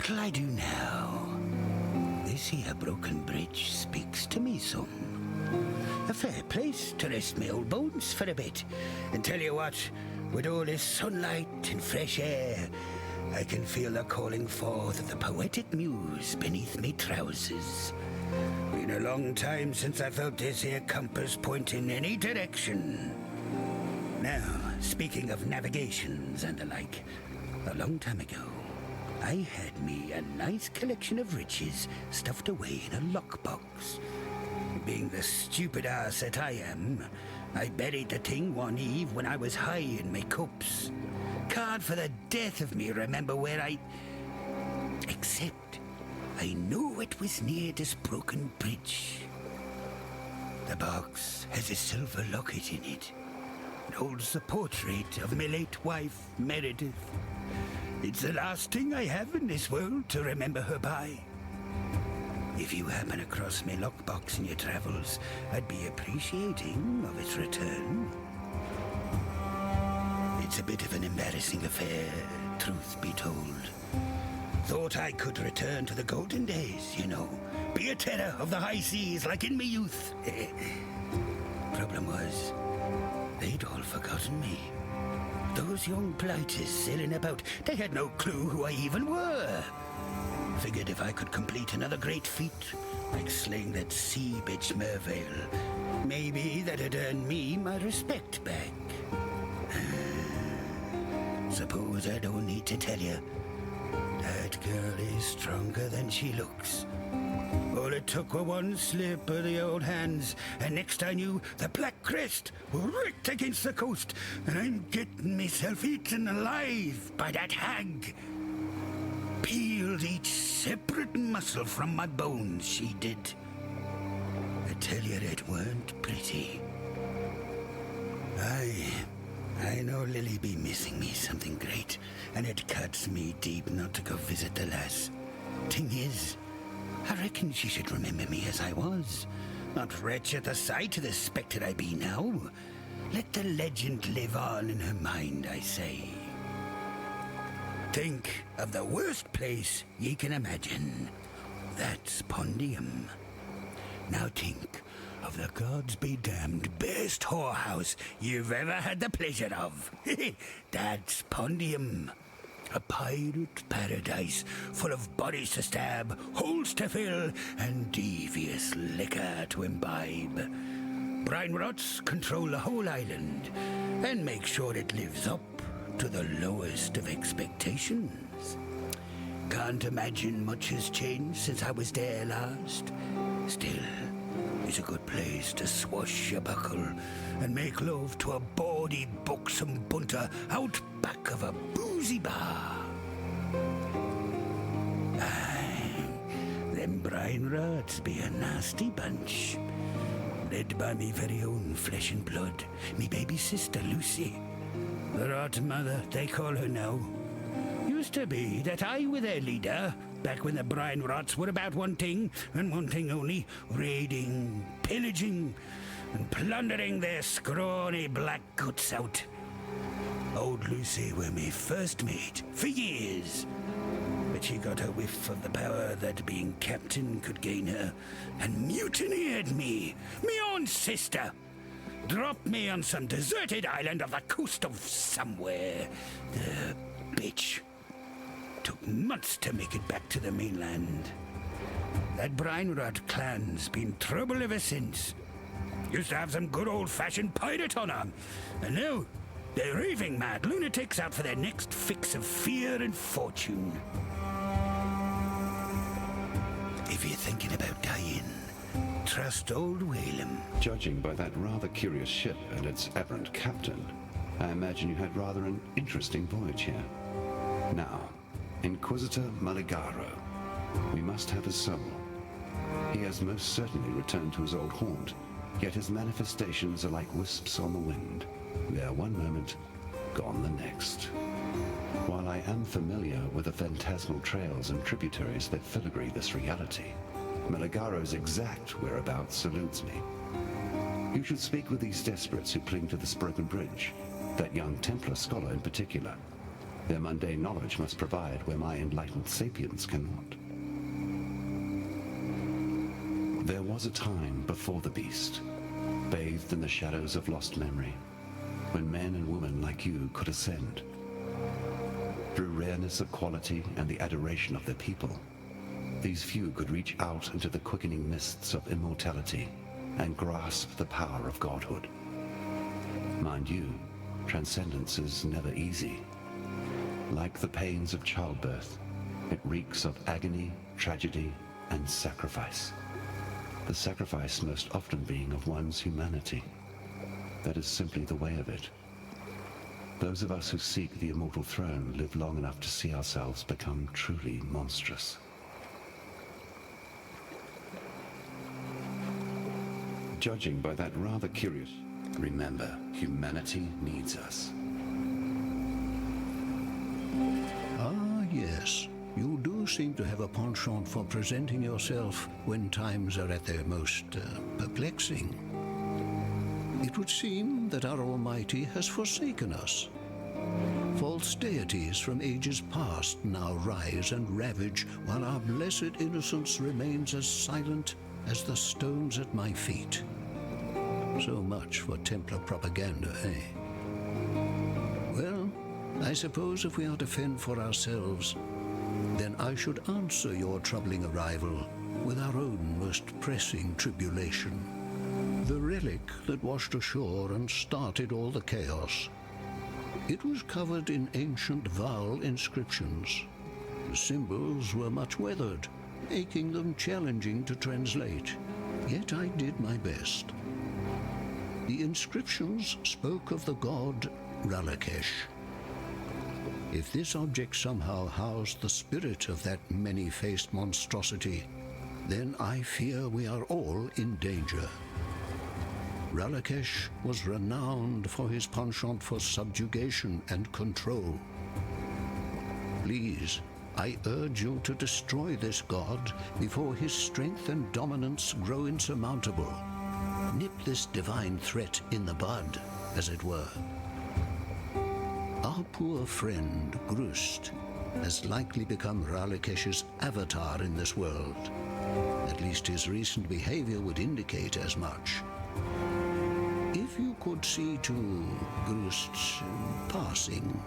What'll I do now? This here broken bridge speaks to me some. A fair place to rest my old bones for a bit. And tell you what, with all this sunlight and fresh air, I can feel the calling forth of the poetic muse beneath me trousers. Been a long time since I felt this here compass point in any direction. Now, speaking of navigations and the like, a long time ago, I had me a nice collection of riches stuffed away in a lockbox. Being the stupid ass that I am, I buried the thing one eve when I was high in my cups. Can't for the death of me remember where except I knew it was near this broken bridge. The box has a silver locket in it. It holds the portrait of my late wife, Meredith. It's the last thing I have in this world to remember her by. If you happen across my lockbox in your travels, I'd be appreciating of its return. It's a bit of an embarrassing affair, truth be told. Thought I could return to the golden days, you know. Be a terror of the high seas like in my youth. Problem was, they'd all forgotten me. Those young blighters sailing about, they had no clue who I even were. Figured if I could complete another great feat, like slaying that sea bitch Mervale, maybe that'd earn me my respect back. Suppose I don't need to tell you, that girl is stronger than she looks. All it took were one slip of the old hands, and next I knew, the Black Crest wrecked against the coast, and I'm getting myself eaten alive by that hag. Peeled each separate muscle from my bones, she did. I tell you, it weren't pretty. I know Lily be missing me something great, and it cuts me deep not to go visit the lass. Thing is, I reckon she should remember me as I was, not retch at the sight of the spectre I be now. Let the legend live on in her mind, I say. Think of the worst place ye can imagine. That's Pondium. Now think of the gods be damned best whorehouse you've ever had the pleasure of. That's Pondium. A pirate paradise full of bodies to stab, holes to fill, and devious liquor to imbibe. Brine rots control the whole island and make sure it lives up to the lowest of expectations. Can't imagine much has changed since I was there last. Still, it's a good place to swashbuckle and make love to a bawdy, buxom bunter out back of a boozy bar. Aye, them brine rots be a nasty bunch. Led by me very own flesh and blood, me baby sister Lucy. The rot mother, they call her now. Used to be that I were their leader, back when the brine rots were about one thing, and one thing only, raiding, pillaging, and plundering their scrawny black guts out. Old Lucy were me first mate, for years. But she got a whiff of the power that being captain could gain her, and mutineered me own sister. Dropped me on some deserted island off the coast of somewhere. The bitch. Took months to make it back to the mainland. That brine rot clan's been trouble ever since. Used to have some good old-fashioned pirate on 'em, and now they're raving mad lunatics out for their next fix of fear and fortune. If you're thinking about dying, trust old Whalem. Judging by that rather curious ship and its aberrant captain, I imagine you had rather an interesting voyage here. Now, Inquisitor Maligaro. We must have his soul. He has most certainly returned to his old haunt, yet his manifestations are like wisps on the wind. There one moment, gone the next. While I am familiar with the phantasmal trails and tributaries that filigree this reality, Maligaro's exact whereabouts eludes me. You should speak with these desperates who cling to this broken bridge, that young Templar scholar in particular. Their mundane knowledge must provide where my enlightened sapiens cannot. There was a time before the beast, bathed in the shadows of lost memory, when men and women like you could ascend. Through rareness of quality and the adoration of their people, these few could reach out into the quickening mists of immortality and grasp the power of godhood. Mind you, transcendence is never easy. Like the pains of childbirth, it reeks of agony, tragedy, and sacrifice. The sacrifice most often being of one's humanity. That is simply the way of it. Those of us who seek the immortal throne live long enough to see ourselves become truly monstrous. Judging by that rather curious... Remember, humanity needs us. Ah, yes. You do seem to have a penchant for presenting yourself when times are at their most perplexing. It would seem that our Almighty has forsaken us. False deities from ages past now rise and ravage, while our blessed innocence remains as silent as the stones at my feet. So much for Templar propaganda, eh? Well, I suppose if we are to fend for ourselves, then I should answer your troubling arrival with our own most pressing tribulation. The relic that washed ashore and started all the chaos. It was covered in ancient vowel inscriptions. The symbols were much weathered, making them challenging to translate. Yet I did my best. The inscriptions spoke of the god Wraeclast. If this object somehow housed the spirit of that many-faced monstrosity, then I fear we are all in danger. Wraeclast was renowned for his penchant for subjugation and control. Please, I urge you to destroy this god before his strength and dominance grow insurmountable. Nip this divine threat in the bud, as it were. Our poor friend, Grust, has likely become Wraeclast's avatar in this world. At least his recent behavior would indicate as much. If you could see to Grust's passing,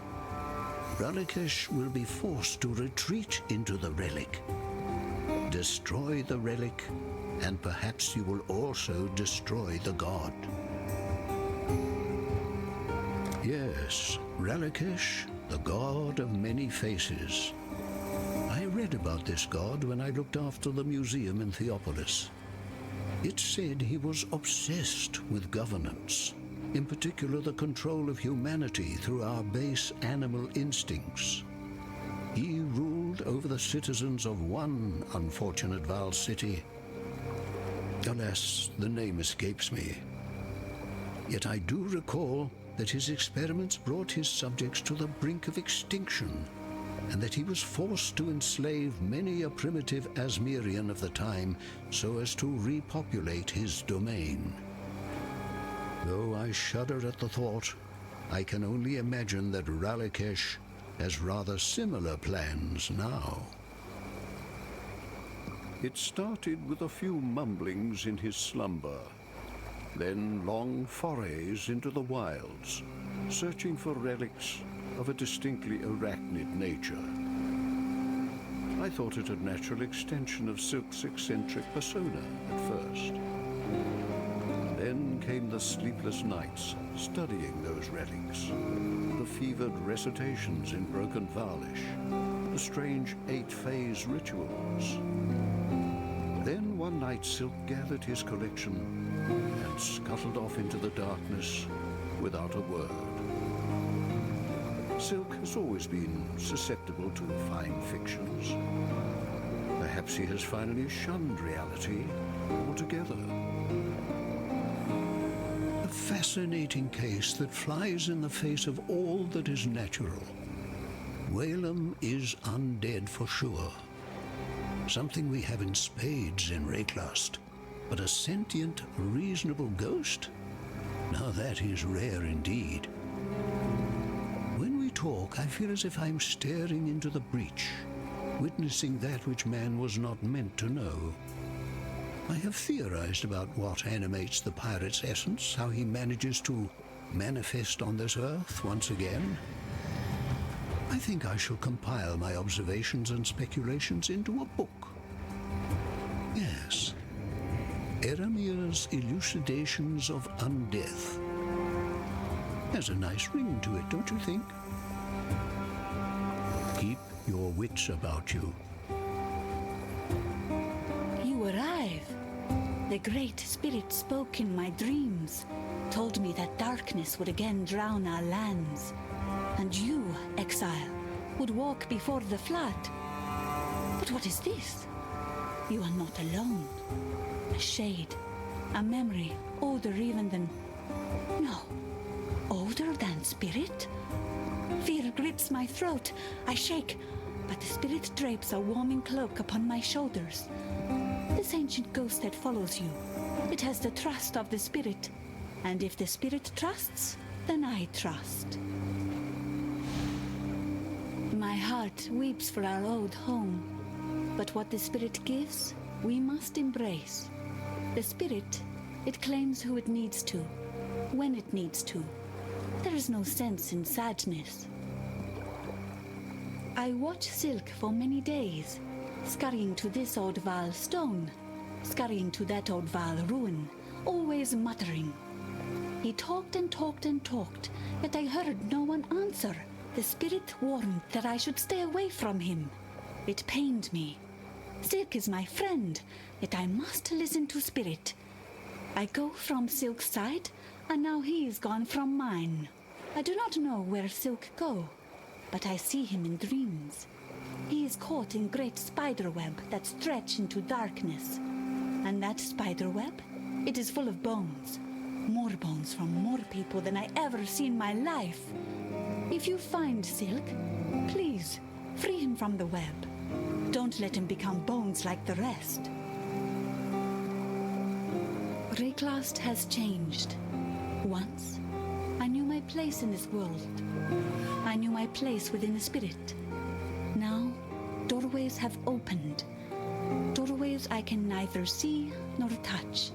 Wraeclast will be forced to retreat into the relic. Destroy the relic, and perhaps you will also destroy the god. Yes, Wraeclast, the god of many faces. I read about this god when I looked after the museum in Theopolis. It said he was obsessed with governance, in particular the control of humanity through our base animal instincts. He ruled over the citizens of one unfortunate Val city. Alas, the name escapes me. Yet I do recall that his experiments brought his subjects to the brink of extinction, and that he was forced to enslave many a primitive Asmerian of the time so as to repopulate his domain. Though I shudder at the thought, I can only imagine that Wraeclast has rather similar plans now. It started with a few mumblings in his slumber, then long forays into the wilds, searching for relics of a distinctly arachnid nature. I thought it a natural extension of Silk's eccentric persona at first. Then came the sleepless nights studying those relics, the fevered recitations in broken Valish, the strange 8-phase rituals. Then one night Silk gathered his collection and scuttled off into the darkness without a word. Silk has always been susceptible to fine fictions. Perhaps he has finally shunned reality altogether. A fascinating case that flies in the face of all that is natural. Whalem is undead for sure. Something we have in spades in Wraeclast, but a sentient, reasonable ghost? Now that is rare indeed. When we talk, I feel as if I'm staring into the breach, witnessing that which man was not meant to know. I have theorized about what animates the pirate's essence, how he manages to manifest on this earth once again. I think I shall compile my observations and speculations into a book. Yes, Eramir's Elucidations of Undeath. Has a nice ring to it, don't you think? Keep your wits about you. You arrive. The Great Spirit spoke in my dreams, told me that darkness would again drown our lands, and you, Exile, would walk before the flood. But what is this? You are not alone. A shade, a memory, older even than... No, older than spirit? Fear grips my throat. I shake, but the spirit drapes a warming cloak upon my shoulders. This ancient ghost that follows you, it has the trust of the spirit. And if the spirit trusts, then I trust. My heart weeps for our old home. But what the spirit gives, we must embrace. The spirit, it claims who it needs to, when it needs to. There is no sense in sadness. I watch Silk for many days, scurrying to this old Val stone, scurrying to that old Val ruin, always muttering. He talked and talked and talked, yet I heard no one answer. The spirit warned that I should stay away from him. It pained me. Silk is my friend, yet I must listen to spirit. I go from Silk's side, and now he is gone from mine. I do not know where Silk go, but I see him in dreams. He is caught in great spiderweb that stretch into darkness. And that spiderweb, it is full of bones. More bones from more people than I ever see in my life. If you find Silk, please, free him from the web. Don't let him become bones like the rest. Wraeclast has changed. Once, I knew my place in this world. I knew my place within the spirit. Now, doorways have opened. Doorways I can neither see nor touch,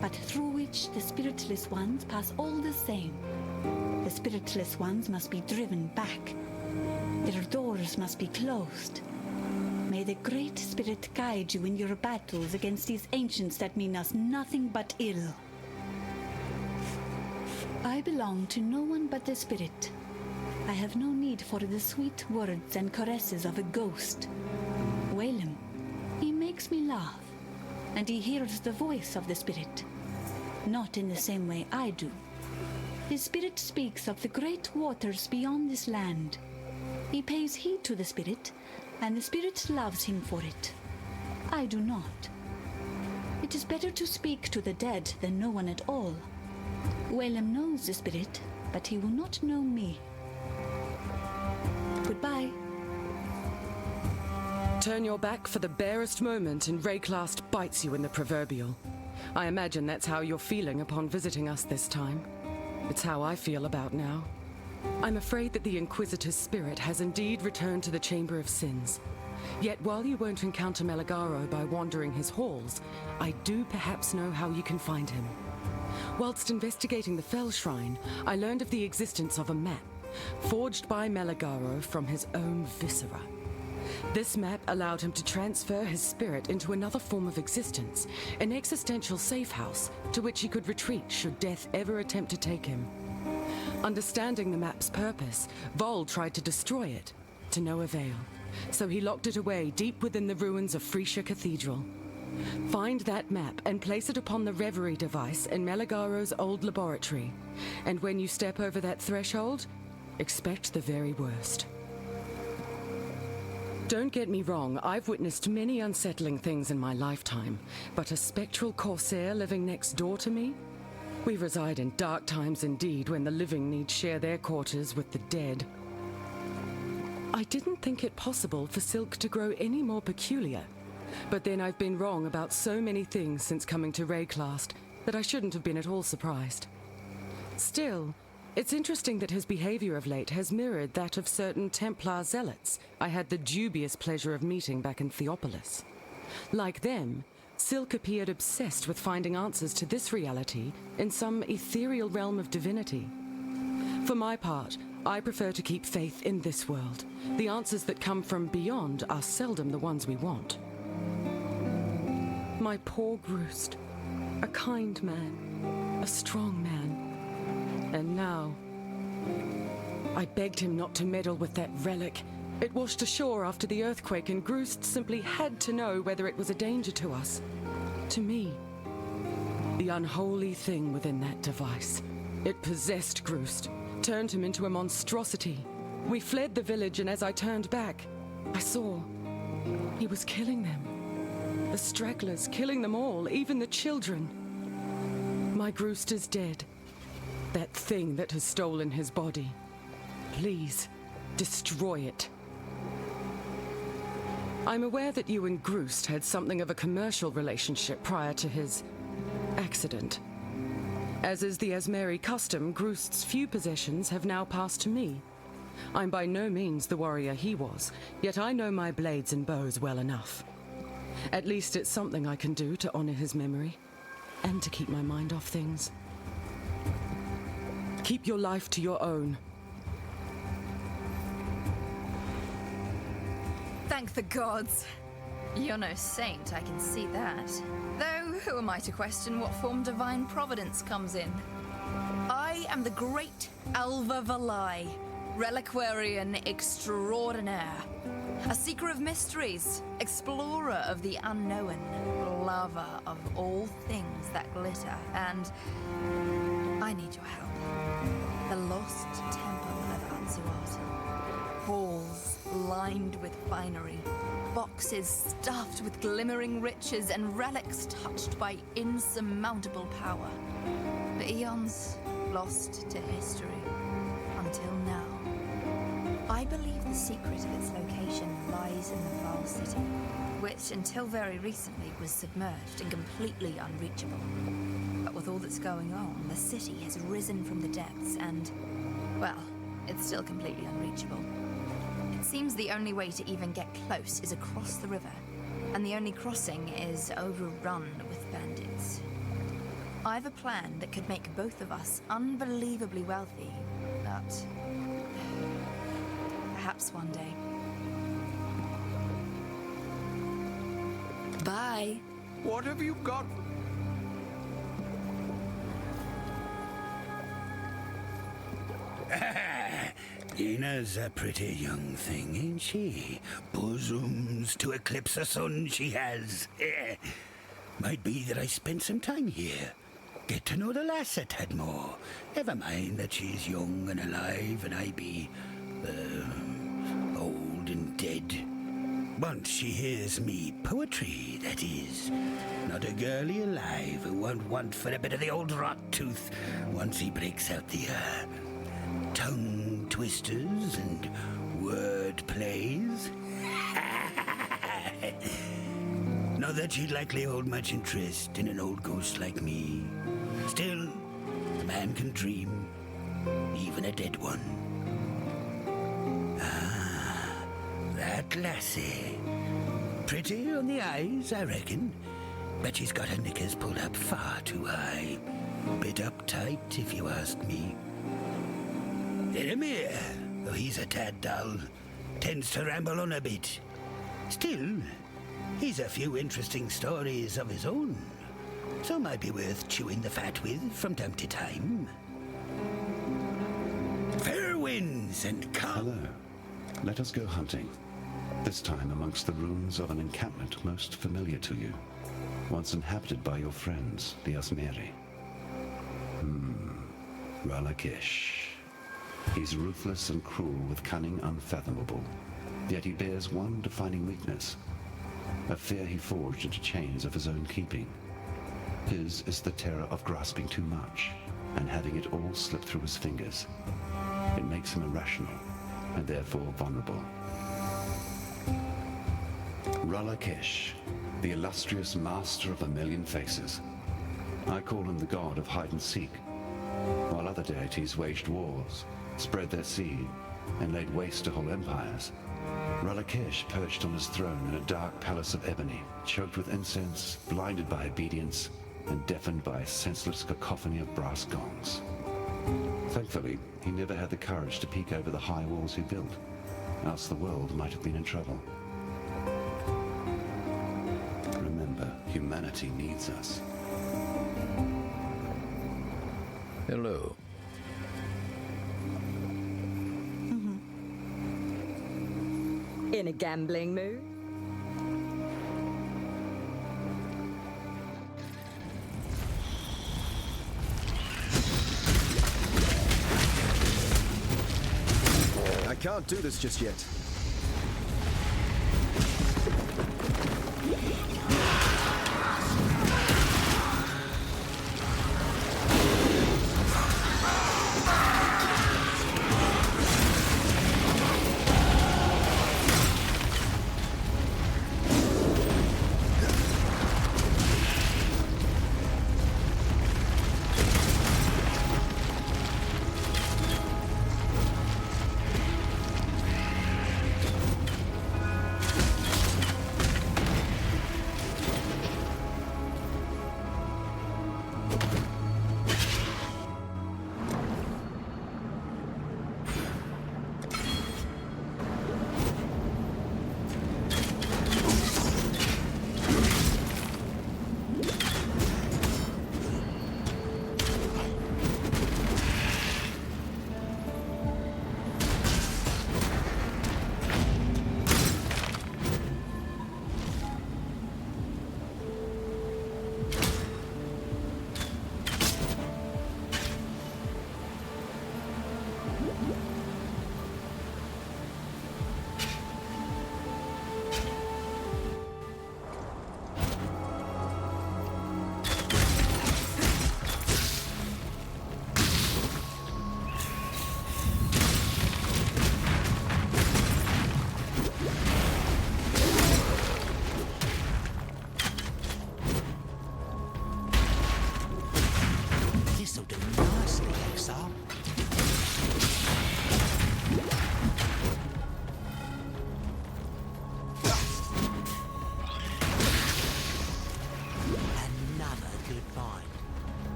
but through which the spiritless ones pass all the same. The spiritless ones must be driven back. Their doors must be closed. May the Great Spirit guide you in your battles against these ancients that mean us nothing but ill. I belong to no one but the Spirit. I have no need for the sweet words and caresses of a ghost. Whalem, he makes me laugh, and he hears the voice of the Spirit. Not in the same way I do. His Spirit speaks of the great waters beyond this land. He pays heed to the Spirit, and the Spirit loves him for it. I do not. It is better to speak to the dead than no one at all. Whalem knows the Spirit, but he will not know me. Goodbye. Turn your back for the barest moment and Wraeclast bites you in the proverbial. I imagine that's how you're feeling upon visiting us this time. It's how I feel about now. I'm afraid that the Inquisitor's spirit has indeed returned to the Chamber of Sins. Yet while you won't encounter Meligaro by wandering his halls, I do perhaps know how you can find him. Whilst investigating the Fell Shrine, I learned of the existence of a map, forged by Meligaro from his own viscera. This map allowed him to transfer his spirit into another form of existence, an existential safe house to which he could retreat should death ever attempt to take him. Understanding the map's purpose, Vol tried to destroy it, to no avail, so he locked it away deep within the ruins of Frisia Cathedral. Find that map and place it upon the Reverie device in Meligaro's old laboratory, and when you step over that threshold, expect the very worst. Don't get me wrong, I've witnessed many unsettling things in my lifetime, but a spectral corsair living next door to me? We reside in dark times indeed, when the living need share their quarters with the dead. I didn't think it possible for Silk to grow any more peculiar, but then I've been wrong about so many things since coming to Wraeclast that I shouldn't have been at all surprised. Still, It's interesting that his behavior of late has mirrored that of certain Templar zealots I had the dubious pleasure of meeting back in Theopolis. Like them, Silk appeared obsessed with finding answers to this reality in some ethereal realm of divinity. For my part, I prefer to keep faith in this world. The answers that come from beyond are seldom the ones we want. My poor Groost. A kind man. A strong man. And now, I begged him not to meddle with that relic. It washed ashore after the earthquake, and Groost simply had to know whether it was a danger to us. To me. The unholy thing within that device. It possessed Groost, turned him into a monstrosity. We fled the village, and as I turned back, I saw he was killing them. The stragglers, killing them all, even the children. My Groost is dead. That thing that has stolen his body. Please, destroy it. I'm aware that you and Groost had something of a commercial relationship prior to his accident. As is the Asmeri custom, Groost's few possessions have now passed to me. I'm by no means the warrior he was, yet I know my blades and bows well enough. At least it's something I can do to honor his memory, and to keep my mind off things. Keep your life to your own. Thank the gods. You're no saint, I can see that. Though, who am I to question what form divine providence comes in? I am the great Alva Valai, reliquarian extraordinaire. A seeker of mysteries, explorer of the unknown, lover of all things that glitter, and I need your help. The lost temple of Anzuat. Halls lined with finery, boxes stuffed with glimmering riches, and relics touched by insurmountable power. The eons lost to history, until now. I believe the secret of its location lies in the Val City, which until very recently was submerged and completely unreachable. But with all that's going on, the city has risen from the depths and, well, it's still completely unreachable. It seems the only way to even get close is across the river, and the only crossing is overrun with bandits. I've a plan that could make both of us unbelievably wealthy, but perhaps one day. Bye. What have you got? Ina's a pretty young thing, ain't she? Bosoms to eclipse the sun she has. Might be that I spent some time here. Get to know the lass a tad more. Never mind that she's young and alive and I be, old and dead. Once she hears me poetry, that is. Not a girlie alive who won't want for a bit of the old rot tooth once he breaks out the, tongue twisters and word plays. Not that she'd likely hold much interest in an old ghost like me. Still, a man can dream, even a dead one. Ah, that lassie. Pretty on the eyes, I reckon, but she's got her knickers pulled up far too high. Bit uptight, if you ask me. Eramir, though he's a tad dull, tends to ramble on a bit. Still, he's a few interesting stories of his own, so might be worth chewing the fat with from time to time. Fair winds and calm. Hello. Let us go hunting. This time amongst the ruins of an encampment most familiar to you, once inhabited by your friends, the Asmeri. Ralakish. He's ruthless and cruel with cunning unfathomable, yet he bears one defining weakness, a fear he forged into chains of his own keeping. His is the terror of grasping too much and having it all slip through his fingers. It makes him irrational and therefore vulnerable. Ralakish, the illustrious master of a million faces. I call him the god of hide and seek, while other deities waged wars, spread their seed, and laid waste to whole empires. Wraeclast perched on his throne in a dark palace of ebony, choked with incense, blinded by obedience, and deafened by a senseless cacophony of brass gongs. Thankfully, he never had the courage to peek over the high walls he built, else the world might have been in trouble. Remember, humanity needs us. Hello. In a gambling mood? I can't do this just yet.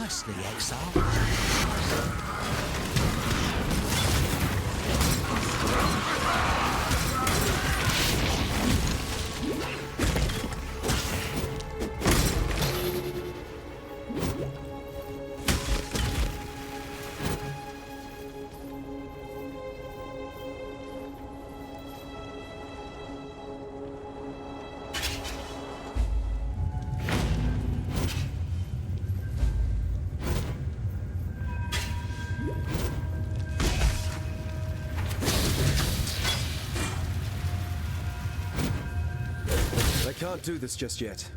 nicely, Exile. I can't do this just yet.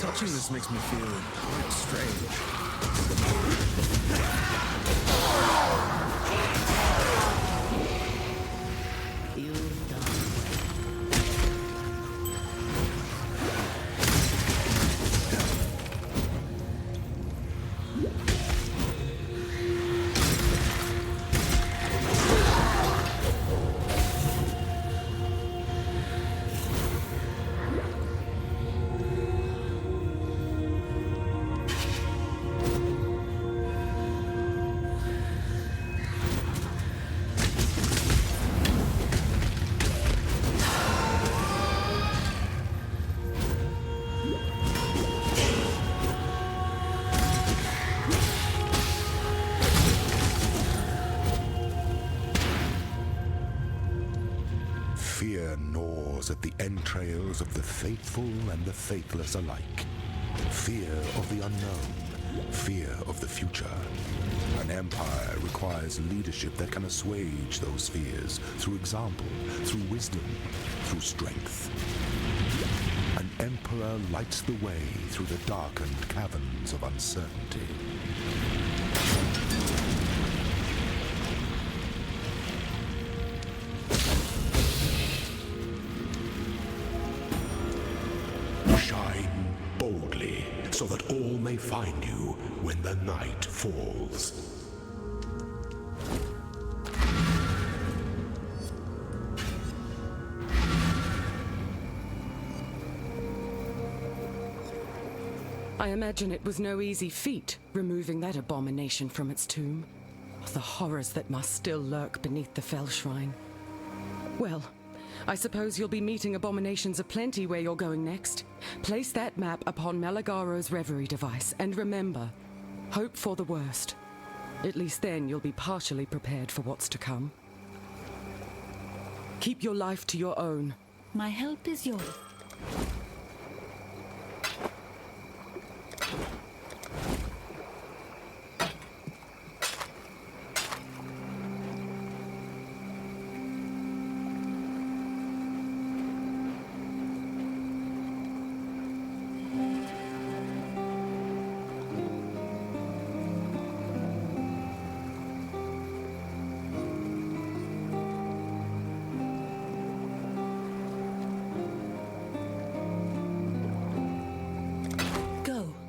Touching this makes me feel quite strange. gnaws at the entrails of the faithful and the faithless alike. Fear of the unknown, fear of the future. An empire requires leadership that can assuage those fears through example, through wisdom, through strength. An emperor lights the way through the darkened caverns of uncertainty. Shine boldly, so that all may find you when the night falls. I imagine it was no easy feat, removing that abomination from its tomb. The horrors that must still lurk beneath the fell shrine. Well, I suppose you'll be meeting abominations aplenty where you're going next. Place that map upon Malagaro's reverie device, and remember, hope for the worst. At least then you'll be partially prepared for what's to come. Keep your life to your own. My help is yours.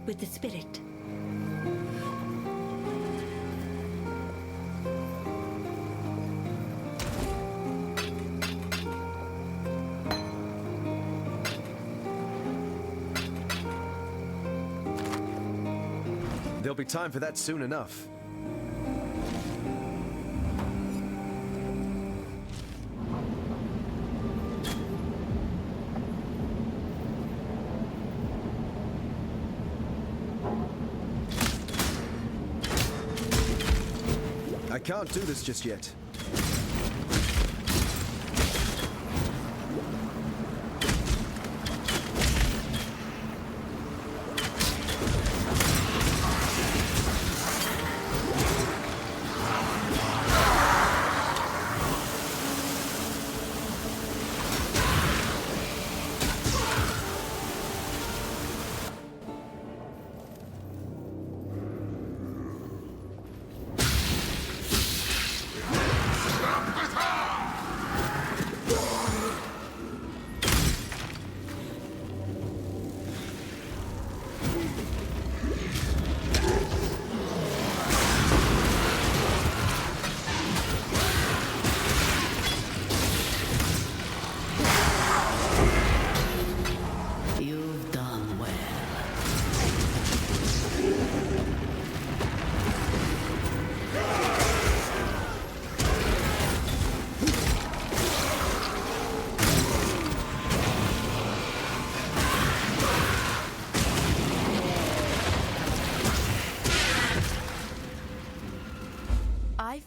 With the spirit. There'll be time for that soon enough. I can't do this just yet.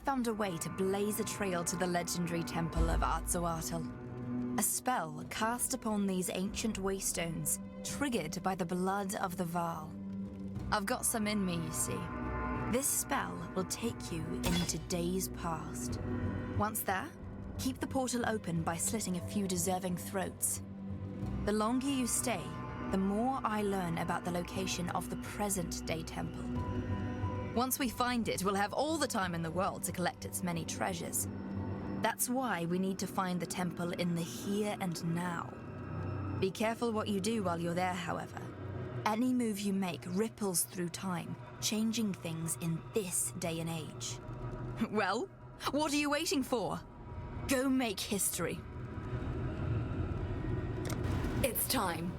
Found a way to blaze a trail to the legendary temple of Arzoatl. A spell cast upon these ancient waystones, triggered by the blood of the Vaal. I've got some in me, you see. This spell will take you into days past. Once there, keep the portal open by slitting a few deserving throats. The longer you stay, the more I learn about the location of the present-day temple. Once we find it, we'll have all the time in the world to collect its many treasures. That's why we need to find the temple in the here and now. Be careful what you do while you're there, however. Any move you make ripples through time, changing things in this day and age. Well, what are you waiting for? Go make history. It's time.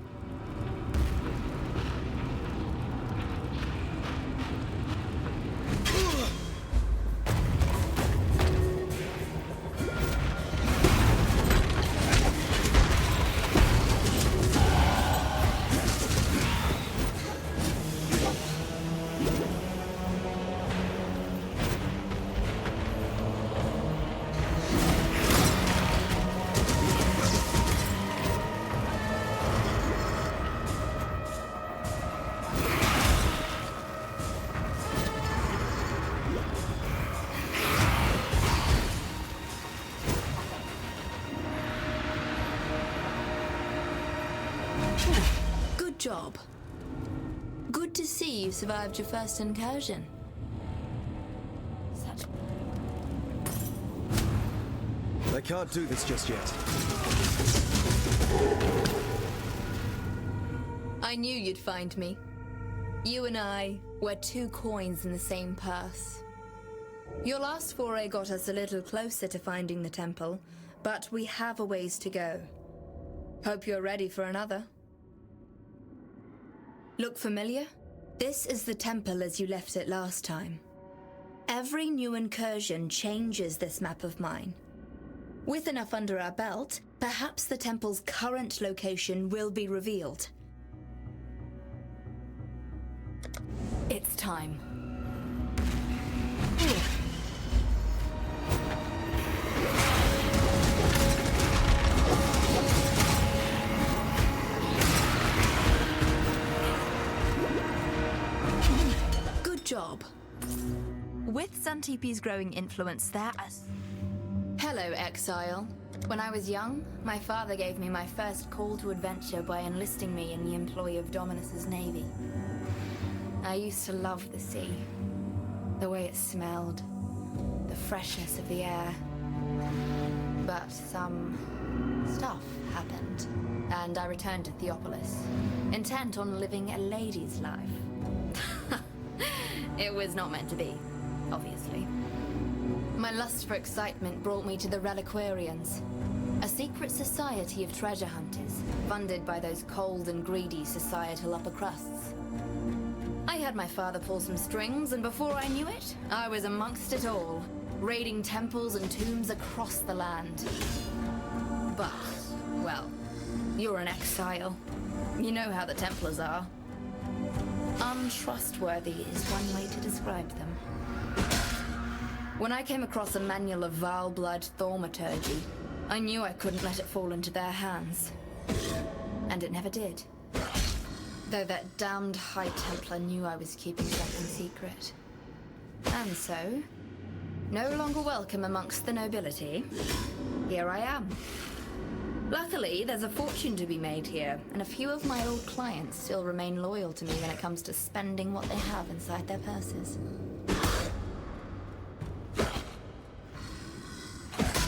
Good job. Good to see you survived your first incursion. Such... I can't do this just yet. I knew you'd find me. You and I were two coins in the same purse. Your last foray got us a little closer to finding the temple, but we have a ways to go. Hope you're ready for another. Look familiar? This is the temple as you left it last time. Every new incursion changes this map of mine. With enough under our belt, perhaps the temple's current location will be revealed. It's time. Good job. With Xantipi's growing influence there as... Hello, Exile. When I was young, my father gave me my first call to adventure by enlisting me in the employ of Dominus's navy. I used to love the sea. The way it smelled. The freshness of the air. But some stuff happened, and I returned to Theopolis, intent on living a lady's life. It was not meant to be, obviously. My lust for excitement brought me to the Reliquarians, a secret society of treasure hunters, funded by those cold and greedy societal upper crusts. I had my father pull some strings, and before I knew it, I was amongst it all, raiding temples and tombs across the land. But, well, you're an exile. You know how the Templars are. Untrustworthy is one way to describe them. When I came across a manual of vile blood thaumaturgy, I knew I couldn't let it fall into their hands. And it never did. Though that damned High Templar knew I was keeping something secret. And so, no longer welcome amongst the nobility, here I am. Luckily, there's a fortune to be made here, and a few of my old clients still remain loyal to me when it comes to spending what they have inside their purses.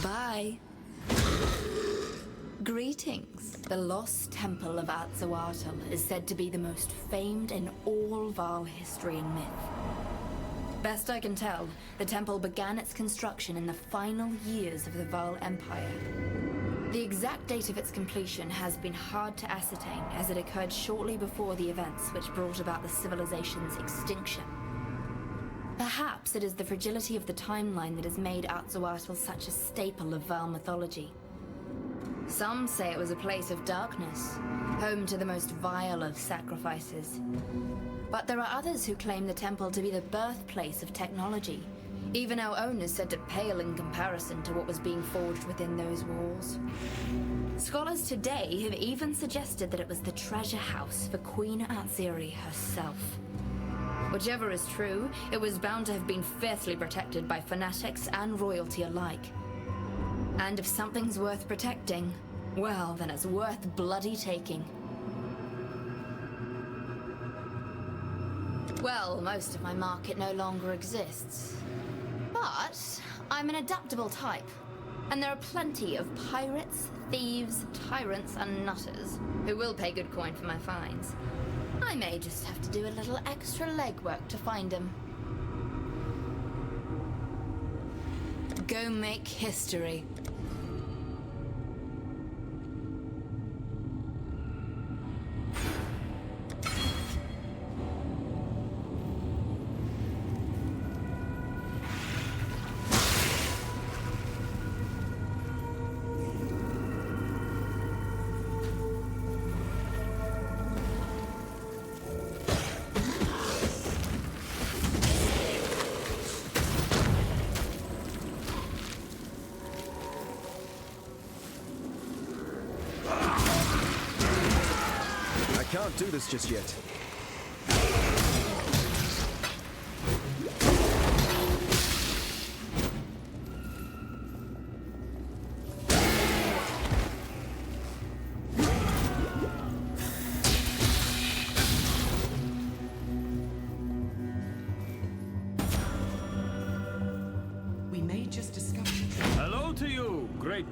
Bye. Greetings. The lost temple of Atzoatl is said to be the most famed in all Val history and myth. Best I can tell, the temple began its construction in the final years of the Val Empire. The exact date of its completion has been hard to ascertain, as it occurred shortly before the events which brought about the civilization's extinction. Perhaps it is the fragility of the timeline that has made Atzoatl such a staple of Val mythology. Some say it was a place of darkness, home to the most vile of sacrifices. But there are others who claim the temple to be the birthplace of technology. Even our own is said to pale in comparison to what was being forged within those walls. Scholars today have even suggested that it was the treasure house for Queen Atziri herself. Whichever is true, it was bound to have been fiercely protected by fanatics and royalty alike. And if something's worth protecting, well, then it's worth bloody taking. Well, most of my market no longer exists. But I'm an adaptable type, and there are plenty of pirates, thieves, tyrants, and nutters who will pay good coin for my finds. I may just have to do a little extra legwork to find them. Go make history. Can't do this just yet.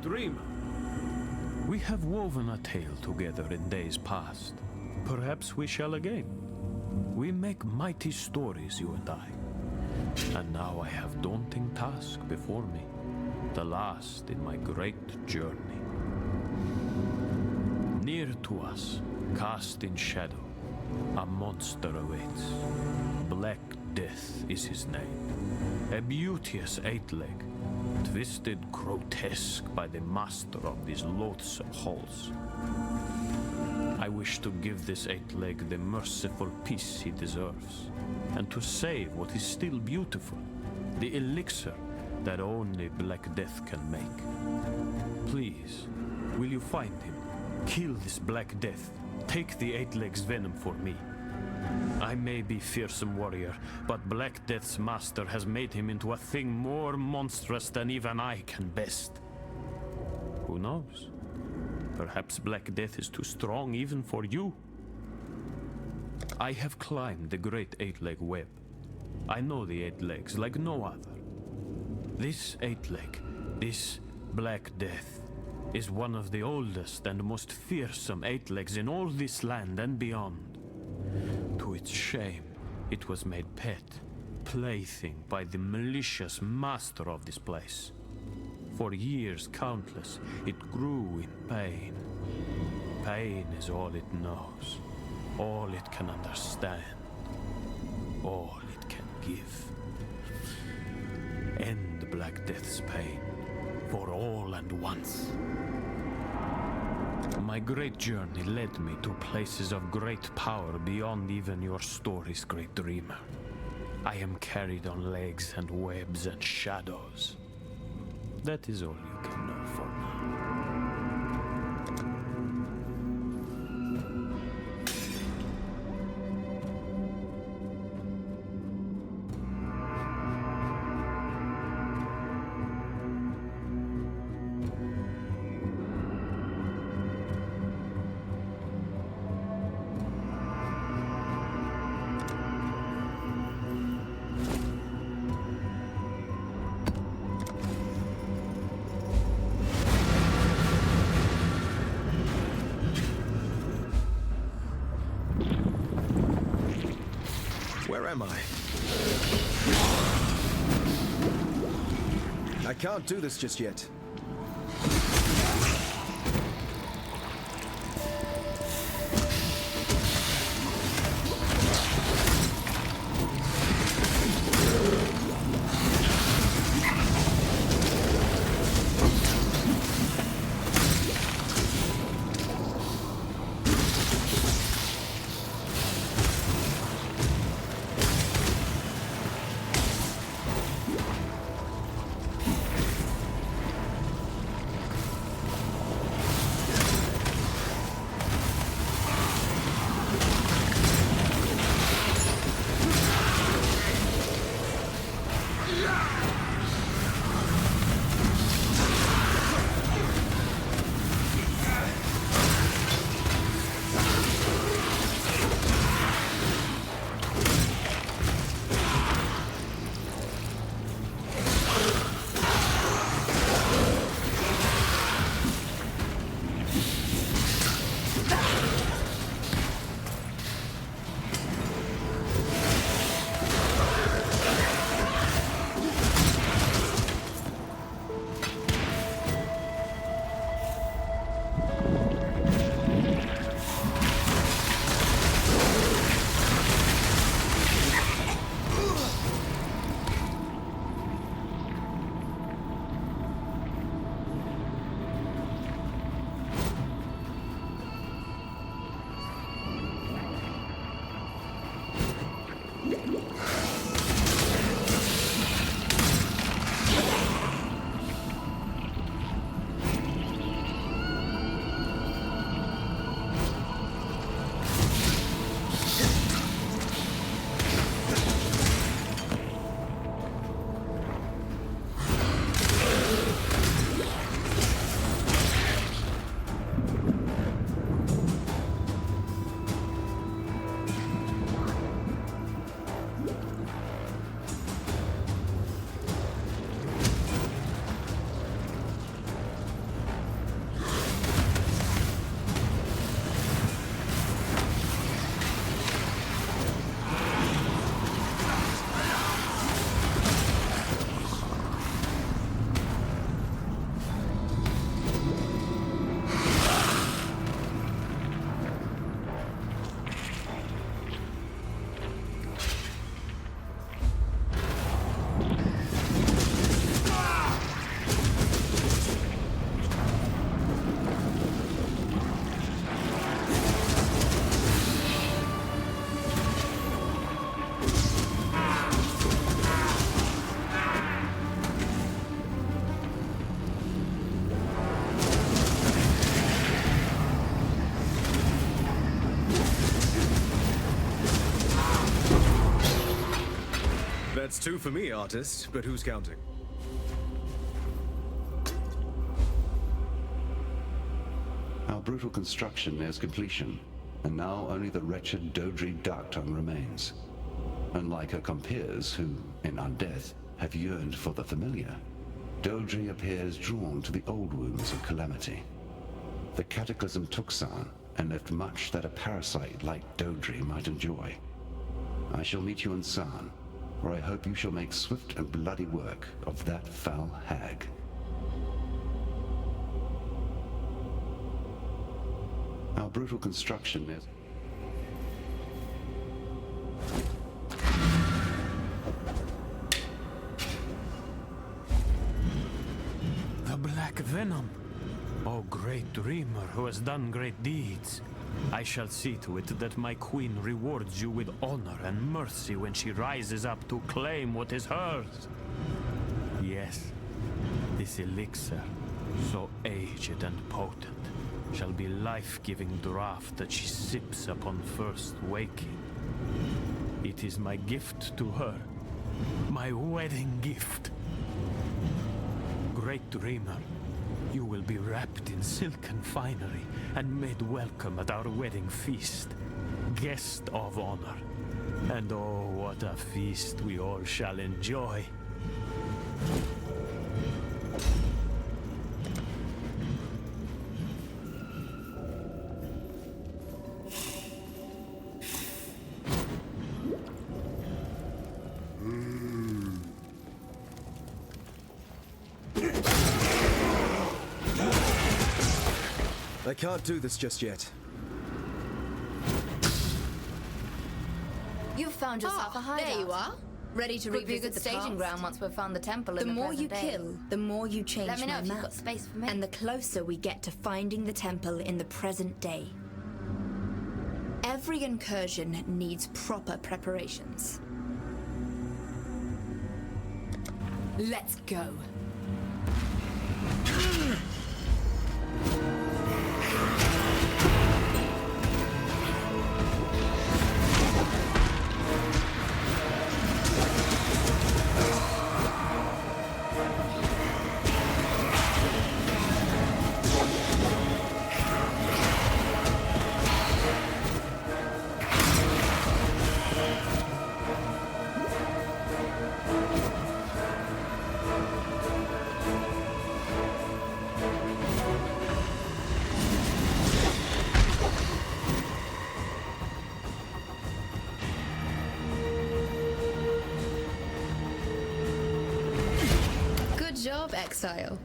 dreamer. We have woven a tale together in days past. Perhaps we shall again. We make mighty stories, you and I. And now I have daunting task before me, the last in my great journey. Near to us, cast in shadow, a monster awaits. Black Death is his name. A beauteous eight-leg, twisted grotesque by the master of these loathsome halls. I wish to give this eight-leg the merciful peace he deserves, and to save what is still beautiful, the elixir that only Black Death can make. Please, will you find him? Kill this Black Death. Take the eight-leg's venom for me. I may be fearsome warrior, but Black Death's master has made him into a thing more monstrous than even I can best. Who knows? Perhaps Black Death is too strong even for you. I have climbed the great eight-leg web. I know the eight legs like no other. This eight-leg, this Black Death, is one of the oldest and most fearsome eight-legs in all this land and beyond. To its shame, it was made pet, plaything by the malicious master of this place. For years countless, it grew in pain. Pain is all it knows, all it can understand, all it can give. End Black Death's pain, for all and once. My great journey led me to places of great power beyond even your story's great dreamer. I am carried on legs and webs and shadows. That is all you can know for now. Where am I? I can't do this just yet. That's 2 for me, artist, but who's counting? Our brutal construction nears completion, and now only the wretched Dodri Darktongue remains. Unlike her compeers who, in undeath, have yearned for the familiar, Dodri appears drawn to the old wounds of calamity. The cataclysm took some, and left much that a parasite like Dodri might enjoy. I shall meet you in San, where I hope you shall make swift and bloody work of that foul hag. Our brutal construction is... The Black Venom. O great dreamer who has done great deeds. I shall see to it that my queen rewards you with honor and mercy when she rises up to claim what is hers. Yes, this elixir, so aged and potent, shall be life-giving draught that she sips upon first waking. It is my gift to her, my wedding gift. Great dreamer, you will be wrapped in silken finery and made welcome at our wedding feast. Guest of honor. And oh, what a feast we all shall enjoy. I can't do this just yet. You've found yourself a hideout. There you are. Ready to Could be a revisit good the staging past. ground once we've found the temple The in the more present you day. kill, the more you change Let me know my if you've map. got space for me. And the closer we get to finding the temple in the present day. Every incursion needs proper preparations. Let's go. Good job, Exile.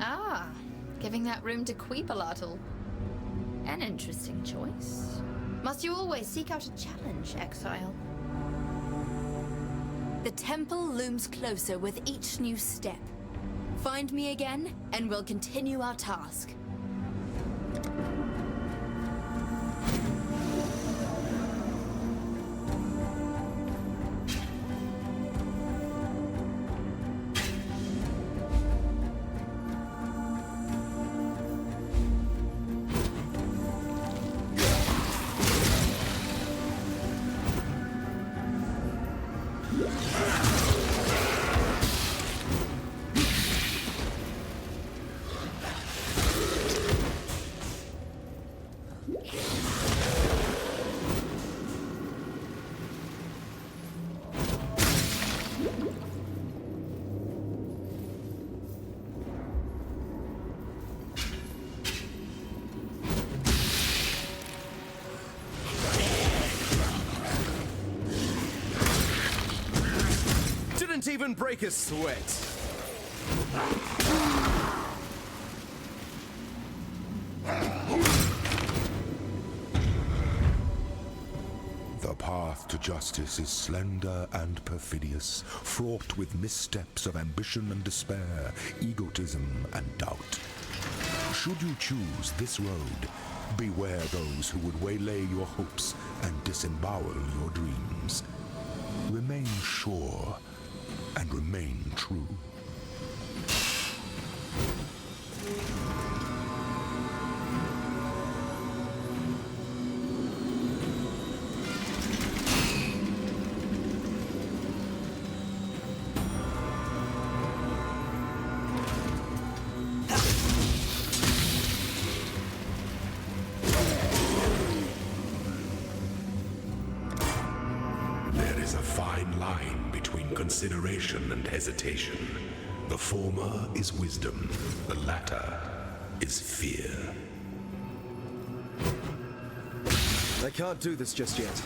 Ah, giving that room to Queepalatl. An interesting choice. Must you always seek out a challenge, Exile? The temple looms closer with each new step. Find me again, and we'll continue our task. Didn't even break a sweat. The path to justice is slender and perfidious, fraught with missteps of ambition and despair, egotism and doubt. Should you choose this road, beware those who would waylay your hopes and disembowel your dreams. Remain sure and remain true. fine line between consideration and hesitation. The former is wisdom, the latter is fear. I can't do this just yet.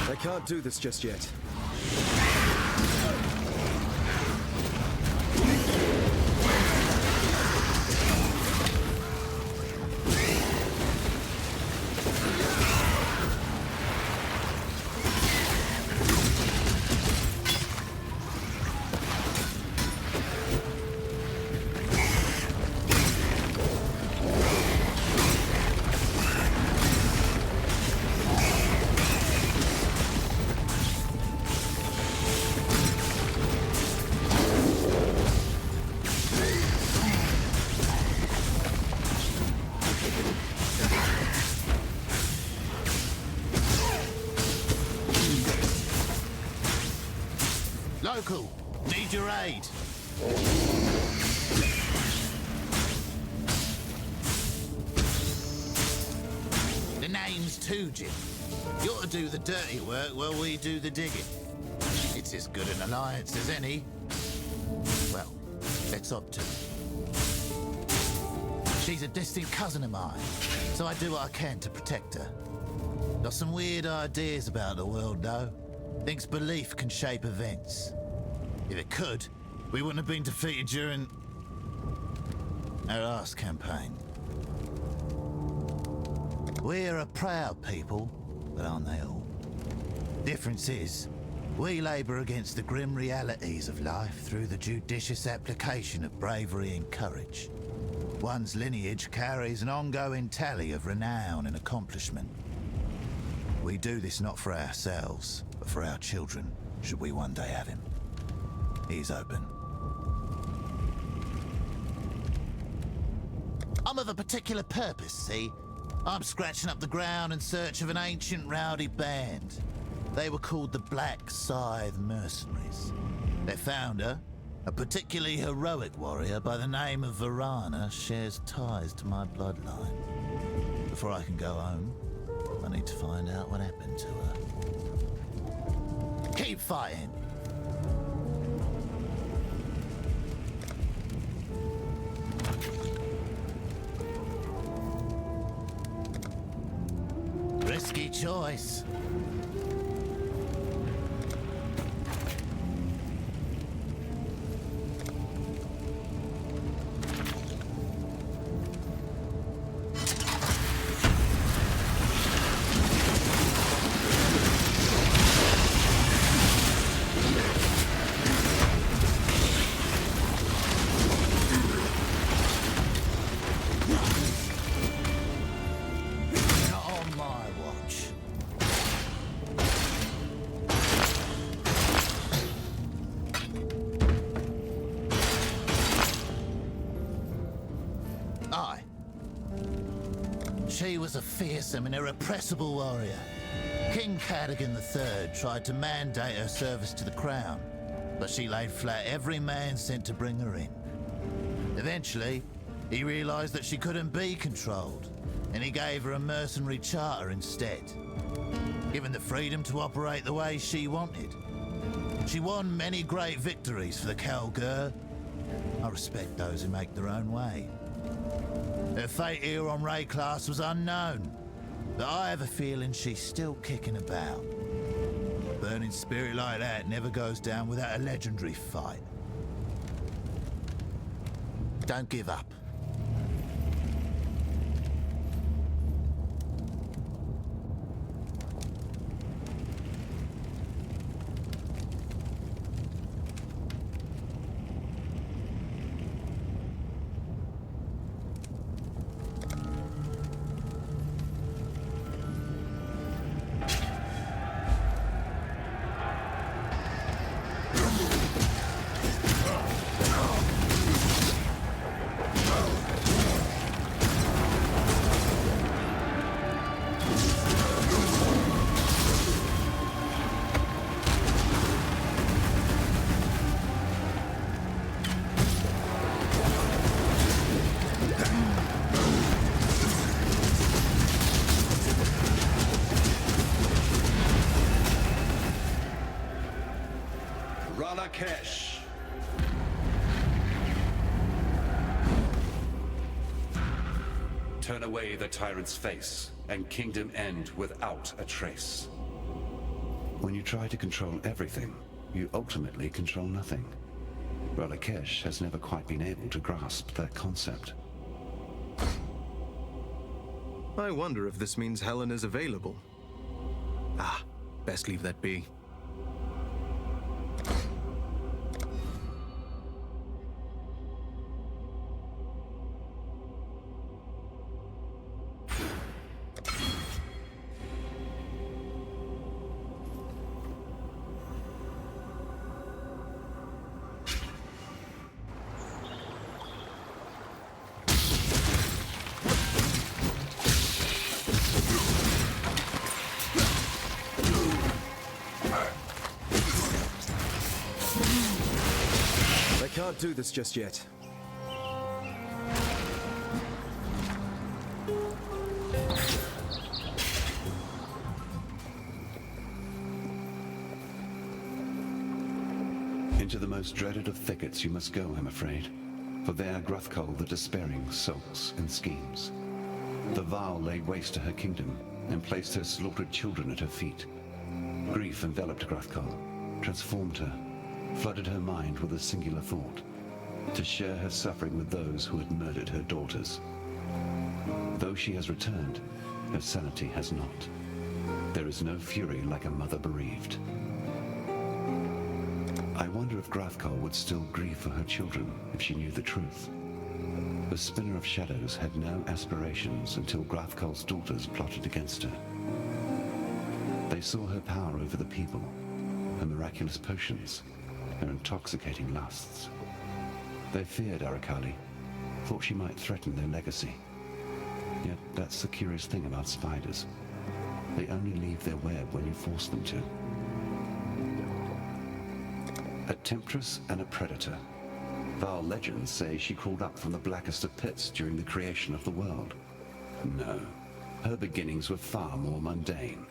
I can't do this just yet. Local, need your aid. The name's Toojin. You ought to do the dirty work while we do the digging. It's as good an alliance as any. Well, let's up to it. She's a distant cousin of mine, so I do what I can to protect her. Got some weird ideas about the world, though. Thinks belief can shape events. If it could, we wouldn't have been defeated during our last campaign. We're a proud people, but aren't they all? Difference is, we labour against the grim realities of life through the judicious application of bravery and courage. One's lineage carries an ongoing tally of renown and accomplishment. We do this not for ourselves, but for our children, should we one day have him. He's open. I'm of a particular purpose, see? I'm scratching up the ground in search of an ancient rowdy band. They were called the Black Scythe Mercenaries. Their founder, a particularly heroic warrior by the name of Varana, shares ties to my bloodline. Before I can go home, I need to find out what happened to her. Keep fighting! Risky choice. She was a fearsome and irrepressible warrior. King Cadogan III tried to mandate her service to the crown, but she laid flat every man sent to bring her in. Eventually, he realized that she couldn't be controlled, and he gave her a mercenary charter instead, given the freedom to operate the way she wanted. She won many great victories for the Kalgur. I respect those who make their own way. Her fate here on Wraeclast was unknown, but I have a feeling she's still kicking about. A burning spirit like that never goes down without a legendary fight. Don't give up. Kesh. Turn away the tyrant's face, and kingdom end without a trace. When you try to control everything, you ultimately control nothing. Wraeclast has never quite been able to grasp that concept. I wonder if this means Helen is available. Ah, best leave that be. Can't do this just yet. Into the most dreaded of thickets you must go, I'm afraid. For there Gruthkul the Despairing sulks and schemes. The Val laid waste to her kingdom and placed her slaughtered children at her feet. Grief enveloped Gruthkul, transformed her, flooded her mind with a singular thought, to share her suffering with those who had murdered her daughters. Though she has returned, her sanity has not. There is no fury like a mother bereaved. I wonder if Gruthkul would still grieve for her children if she knew the truth. The Spinner of Shadows had no aspirations until Grathkol's daughters plotted against her. They saw her power over the people, her miraculous potions, her intoxicating lusts. They feared Arakali, thought she might threaten their legacy. Yet that's the curious thing about spiders. They only leave their web when you force them to. A temptress and a predator. Val legends say she crawled up from the blackest of pits during the creation of the world. No, her beginnings were far more mundane.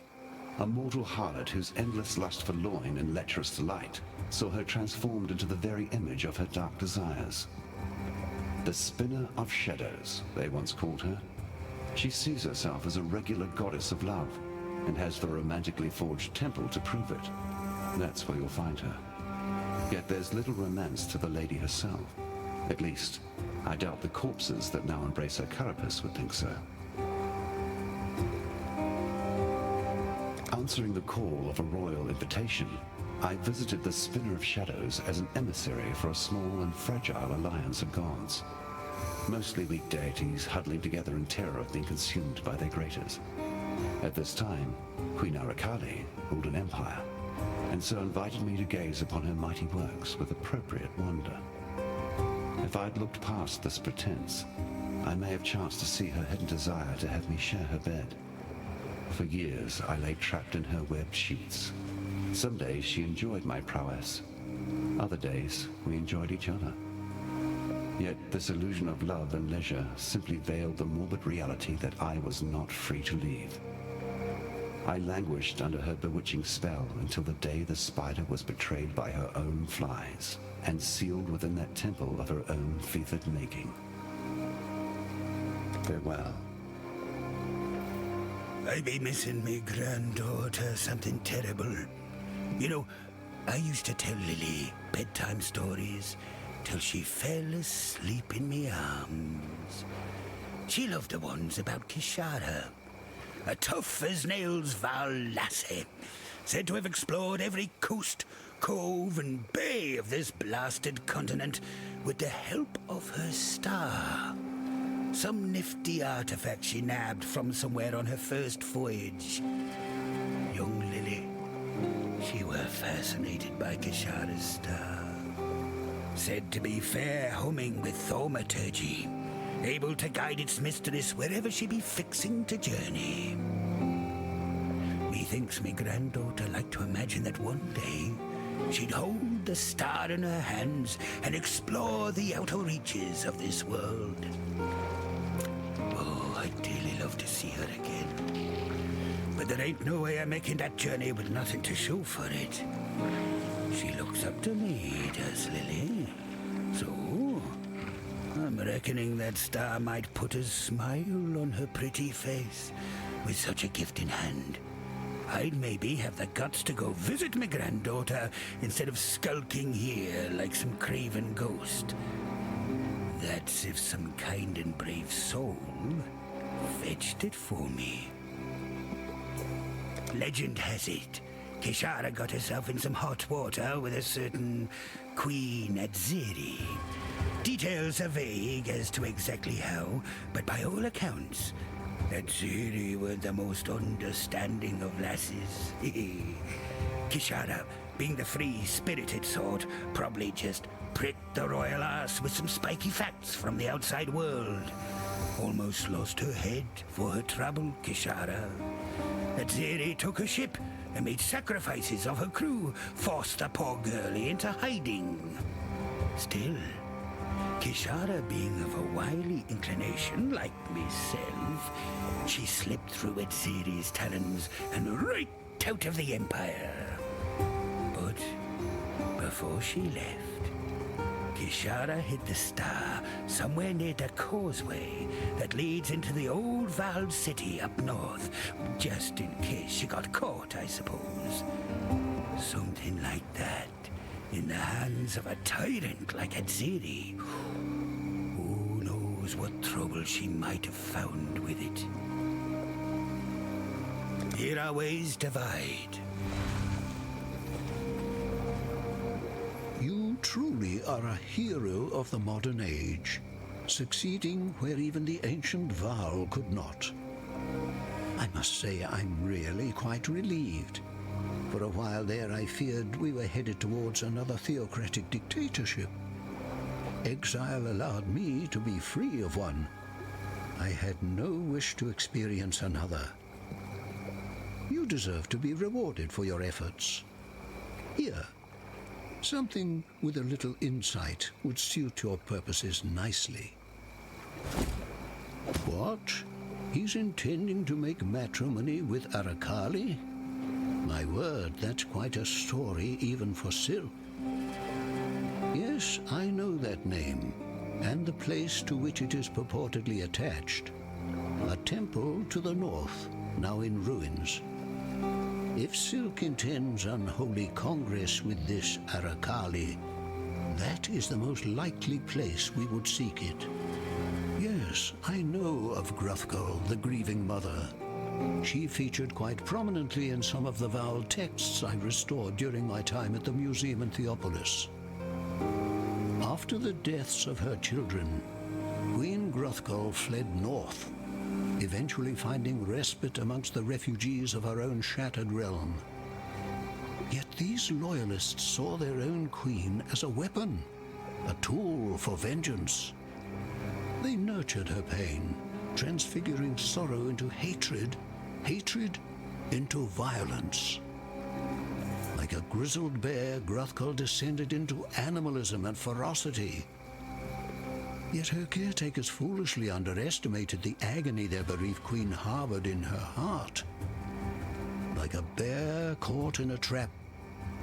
A mortal harlot whose endless lust for loin and lecherous delight saw her transformed into the very image of her dark desires. The Spinner of Shadows, they once called her. She sees herself as a regular goddess of love, and has the romantically forged temple to prove it. That's where you'll find her. Yet there's little romance to the lady herself. At least, I doubt the corpses that now embrace her carapace would think so. Answering the call of a royal invitation, I visited the Spinner of Shadows as an emissary for a small and fragile alliance of gods. Mostly weak deities huddling together in terror of being consumed by their greaters. At this time, Queen Arakali ruled an empire, and so invited me to gaze upon her mighty works with appropriate wonder. If I'd looked past this pretense, I may have chanced to see her hidden desire to have me share her bed. For years, I lay trapped in her webbed sheets. Some days she enjoyed my prowess. Other days, we enjoyed each other. Yet this illusion of love and leisure simply veiled the morbid reality that I was not free to leave. I languished under her bewitching spell until the day the spider was betrayed by her own flies and sealed within that temple of her own fevered making. Farewell. I be missing me granddaughter something terrible. You know, I used to tell Lily bedtime stories till she fell asleep in me arms. She loved the ones about Kishara, a tough-as-nails Val lassie, said to have explored every coast, cove and bay of this blasted continent with the help of her star. Some nifty artifact she nabbed from somewhere on her first voyage. Young Lily, she were fascinated by Kishara's star. Said to be fair humming with thaumaturgy, able to guide its mistress wherever she be fixing to journey. Methinks me granddaughter liked to imagine that one day she'd hold the star in her hands and explore the outer reaches of this world. Oh, I'd dearly love to see her again. But there ain't no way I'm making that journey with nothing to show for it. She looks up to me, does Lily? So, I'm reckoning that star might put a smile on her pretty face. With such a gift in hand, I'd maybe have the guts to go visit my granddaughter instead of skulking here like some craven ghost. That's if some kind and brave soul fetched it for me. Legend has it, Kishara got herself in some hot water with a certain Queen Adziri. Details are vague as to exactly how, but by all accounts, Adziri were the most understanding of lasses. Kishara, being the free-spirited sort, probably just pricked the royal ass with some spiky facts from the outside world. Almost lost her head for her trouble, Kishara. Adziri took her ship and made sacrifices of her crew, forced the poor girlie into hiding. Still, Kishara being of a wily inclination like myself, she slipped through Adziri's talons and right out of the Empire. But before she left, Kishara hid the star somewhere near the causeway that leads into the old Val city up north, just in case she got caught, I suppose. Something like that, in the hands of a tyrant like Adziri. Who knows what trouble she might have found with it. Here our ways divide. You truly are a hero of the modern age. succeeding where even the ancient Val could not. I must say I'm really quite relieved. For a while there I feared we were headed towards another theocratic dictatorship. Exile allowed me to be free of one. I had no wish to experience another. You deserve to be rewarded for your efforts. Here, something with a little insight would suit your purposes nicely. What? He's intending to make matrimony with Arakali? My word, that's quite a story even for Silk. Yes, I know that name, and the place to which it is purportedly attached. A temple to the north, now in ruins. If Silk intends unholy congress with this Arakali, that is the most likely place we would seek it. Yes, I know of Gruthgal, the grieving mother. She featured quite prominently in some of the Val texts I restored during my time at the museum in Theopolis. After the deaths of her children, Queen Gruthgal fled north, eventually finding respite amongst the refugees of her own shattered realm. Yet these loyalists saw their own queen as a weapon, a tool for vengeance. They nurtured her pain, transfiguring sorrow into hatred, hatred into violence. Like a grizzled bear, Gruthgal descended into animalism and ferocity. Yet her caretakers foolishly underestimated the agony their bereaved queen harbored in her heart. Like a bear caught in a trap,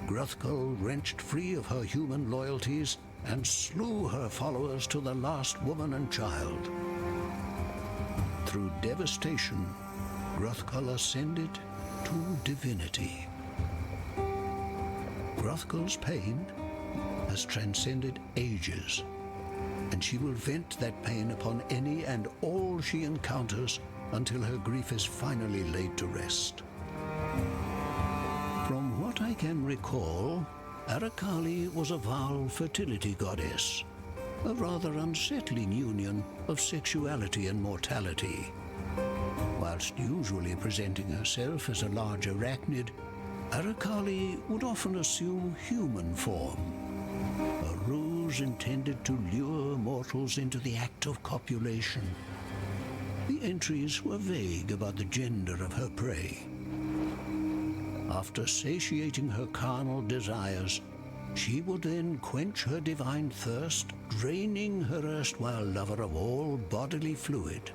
Gruthgal wrenched free of her human loyalties and slew her followers to the last woman and child. Through devastation, Gruthgal ascended to divinity. Gruthgal's pain has transcended ages, and she will vent that pain upon any and all she encounters until her grief is finally laid to rest. From what I can recall, Arakali was a Val fertility goddess, a rather unsettling union of sexuality and mortality. Whilst usually presenting herself as a large arachnid, Arakali would often assume human form, a ruse intended to lure mortals into the act of copulation. The entries were vague about the gender of her prey. After satiating her carnal desires, she would then quench her divine thirst, draining her erstwhile lover of all bodily fluid.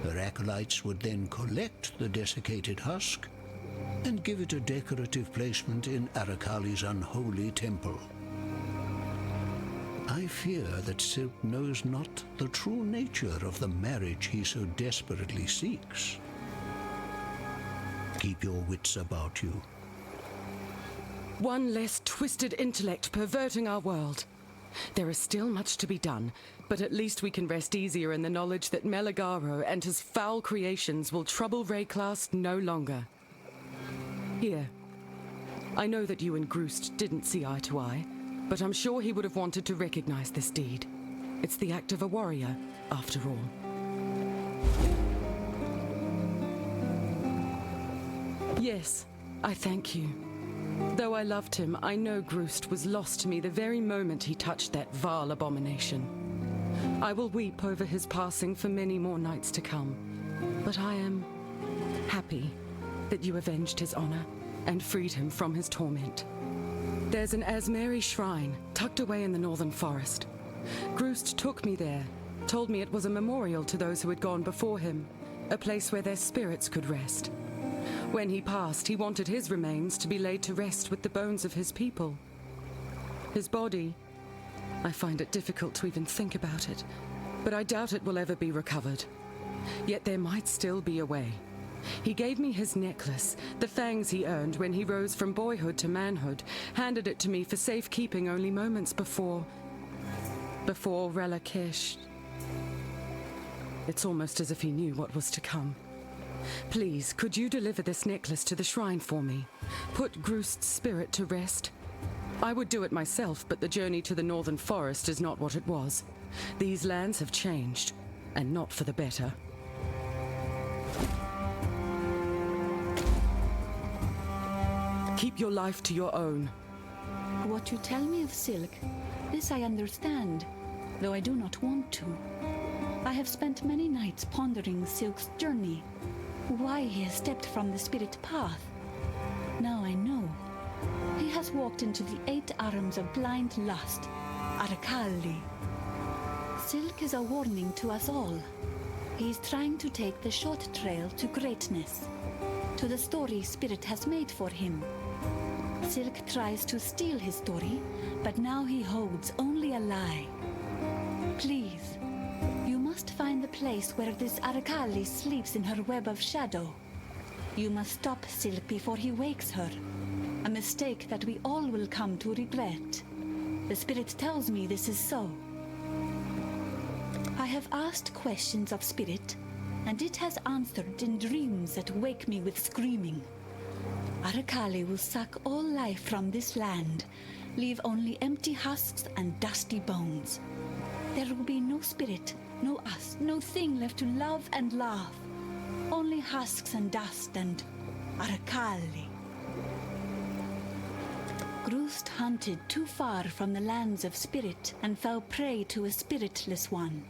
Her acolytes would then collect the desiccated husk and give it a decorative placement in Arakali's unholy temple. I fear that Silk knows not the true nature of the marriage he so desperately seeks. Keep your wits about you. One less twisted intellect perverting our world. There is still much to be done, but at least we can rest easier in the knowledge that Meligaro and his foul creations will trouble Wraeclast no longer. Here. I know that you and Groost didn't see eye to eye, but I'm sure he would have wanted to recognize this deed. It's the act of a warrior, after all. Yes, I thank you. Though I loved him, I know Groost was lost to me the very moment he touched that vile abomination. I will weep over his passing for many more nights to come, but I am happy that you avenged his honor and freed him from his torment. There's an Asmeri shrine tucked away in the northern forest. Groost took me there, told me it was a memorial to those who had gone before him, a place where their spirits could rest. When he passed, he wanted his remains to be laid to rest with the bones of his people. His body, I find it difficult to even think about it, but I doubt it will ever be recovered. Yet there might still be a way. He gave me his necklace, the fangs he earned when he rose from boyhood to manhood, handed it to me for safekeeping only moments before Relakesh. It's almost as if he knew what was to come. Please, could you deliver this necklace to the shrine for me? Put Groost's spirit to rest. I would do it myself, but the journey to the northern forest is not what it was. These lands have changed, and not for the better. Keep your life to your own. What you tell me of Silk, this I understand, though I do not want to. I have spent many nights pondering Silk's journey, why he has stepped from the spirit path. Now I know. He has walked into the 8 arms of blind lust, Arakali. Silk is a warning to us all. He is trying to take the short trail to greatness, to the story Spirit has made for him. Silk tries to steal his story, but now he holds only a lie. Please, you must find the place where this Arakali sleeps in her web of shadow. You must stop Silk before he wakes her, a mistake that we all will come to regret. The Spirit tells me this is so. I have asked questions of Spirit, and it has answered in dreams that wake me with screaming. Arakali will suck all life from this land, leave only empty husks and dusty bones. There will be no spirit, no us, no thing left to love and laugh. Only husks and dust and Arakali. Groost hunted too far from the lands of spirit and fell prey to a spiritless one.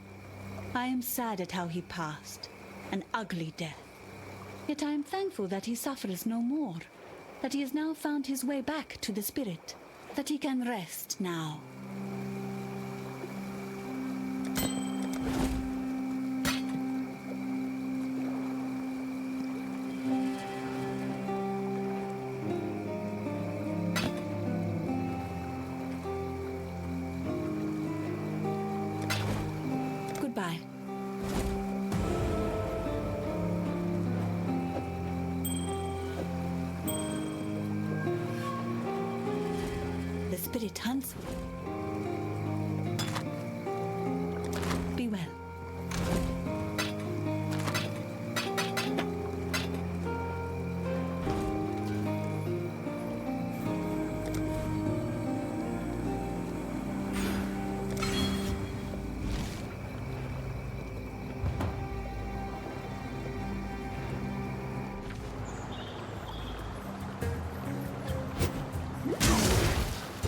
I am sad at how he passed, an ugly death. Yet I am thankful that he suffers no more, that he has now found his way back to the spirit, that he can rest now. Goodbye. The spirit hunts. Be well.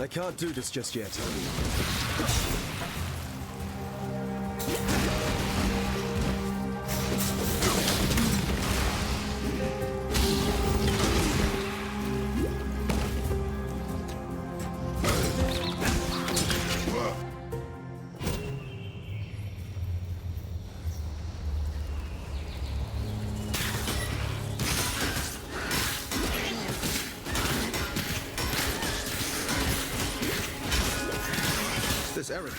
I can't do this just yet. This errand.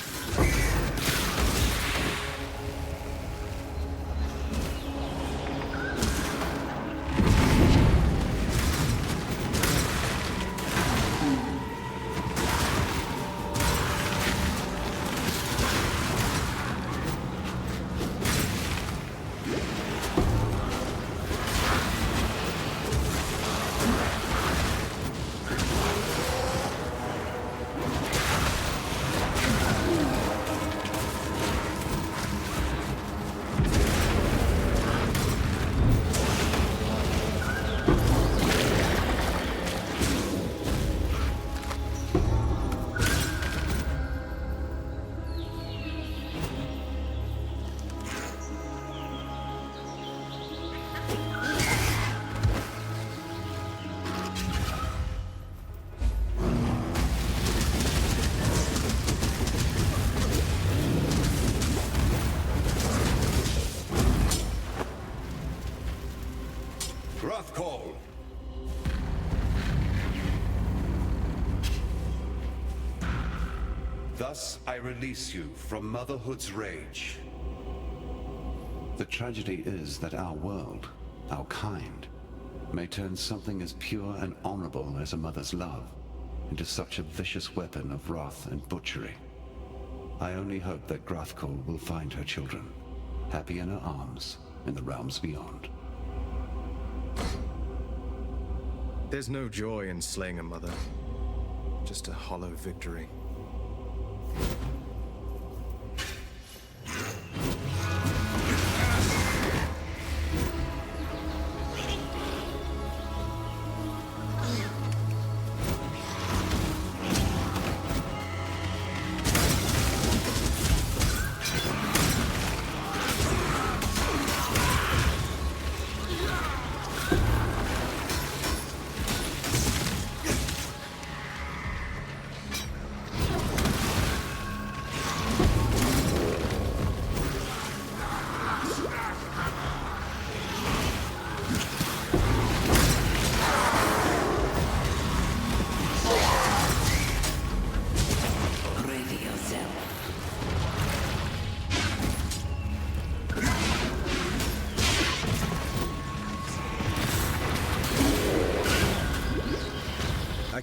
Call. Thus I release you from motherhood's rage. The tragedy is that our world, our kind, may turn something as pure and honorable as a mother's love into such a vicious weapon of wrath and butchery. I only hope that Wraeclast will find her children, happy in her arms in the realms beyond. There's no joy in slaying a mother. Just a hollow victory.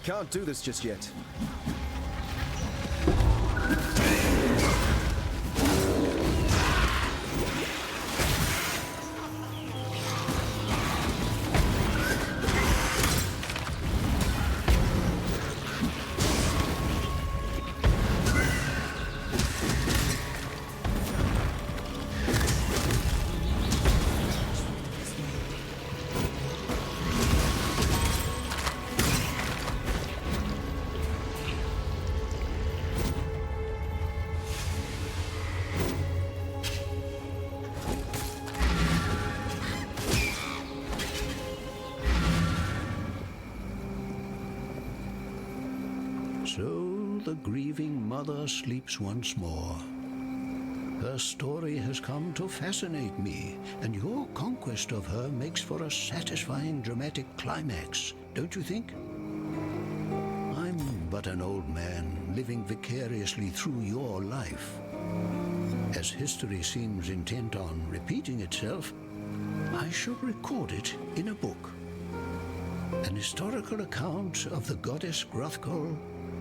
can't do this just yet. So the grieving mother sleeps once more. Her story has come to fascinate me, and your conquest of her makes for a satisfying dramatic climax, don't you think? I'm but an old man living vicariously through your life. As history seems intent on repeating itself, I should record it in a book. An historical account of the goddess Gruthkol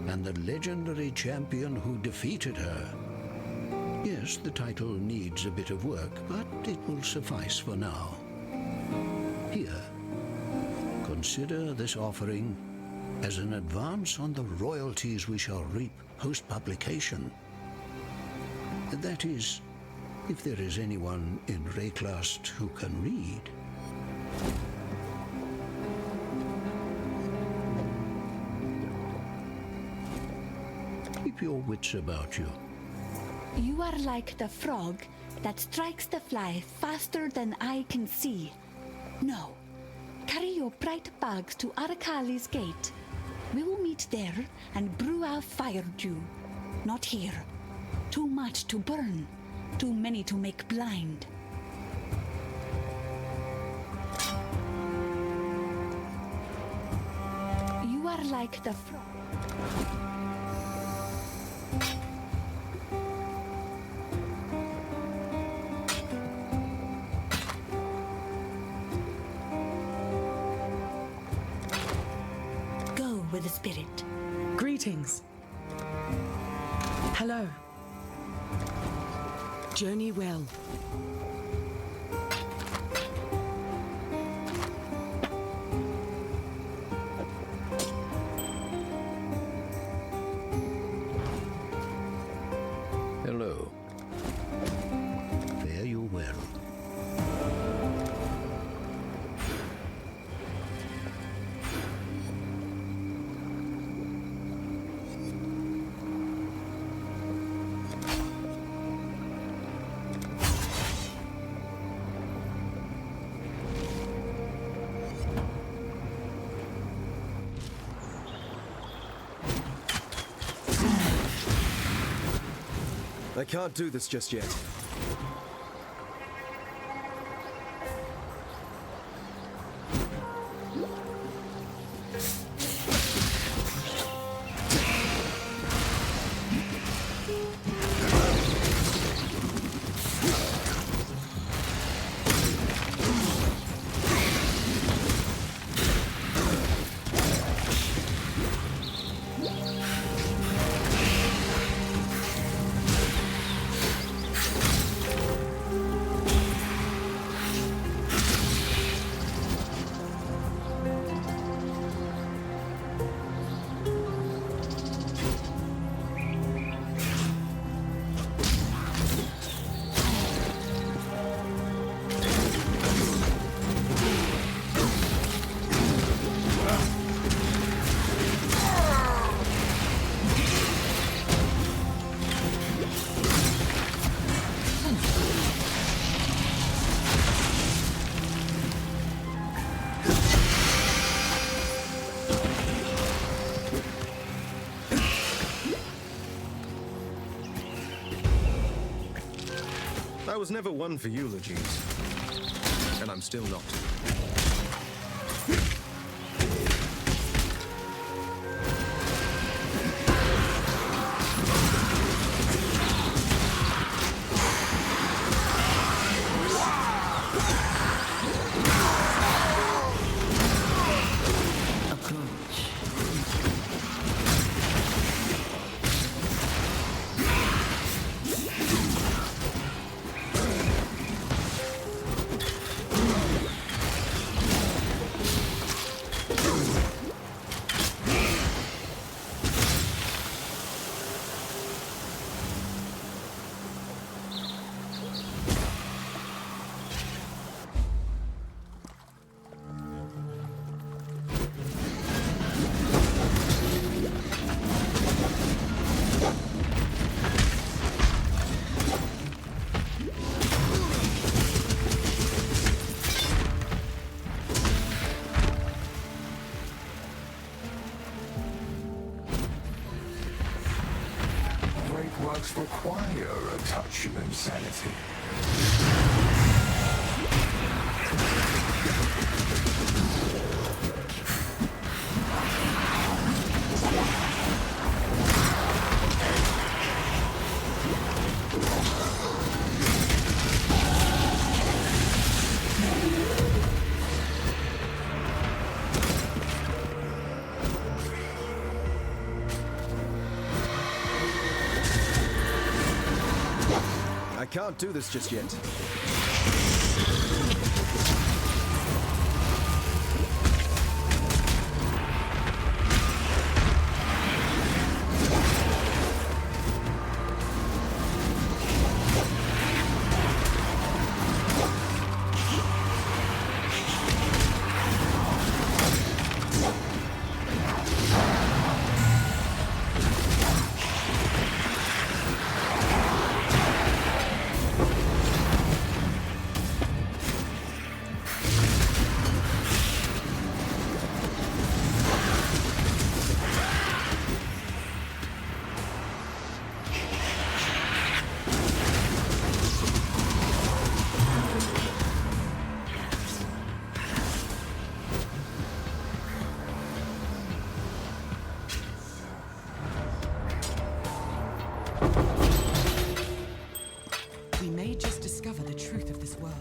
and the legendary champion who defeated her. Yes, the title needs a bit of work, but it will suffice for now. Here, consider this offering as an advance on the royalties we shall reap post-publication. That is, if there is anyone in Wraeclast who can read. Keep your wits about you. You are like the frog that strikes the fly faster than I can see. No, carry your bright bags to Arakali's gate. We will meet there and brew our fire dew. Not here. Too much to burn, too many to make blind. You are like the frog. With the spirit. Greetings. Hello. Journey well. Hello. Fare you well. I can't do this just yet. I was never one for eulogies, and I'm still not. Approach. require a touch of insanity. I can't do this just yet. We may just discover the truth of this world.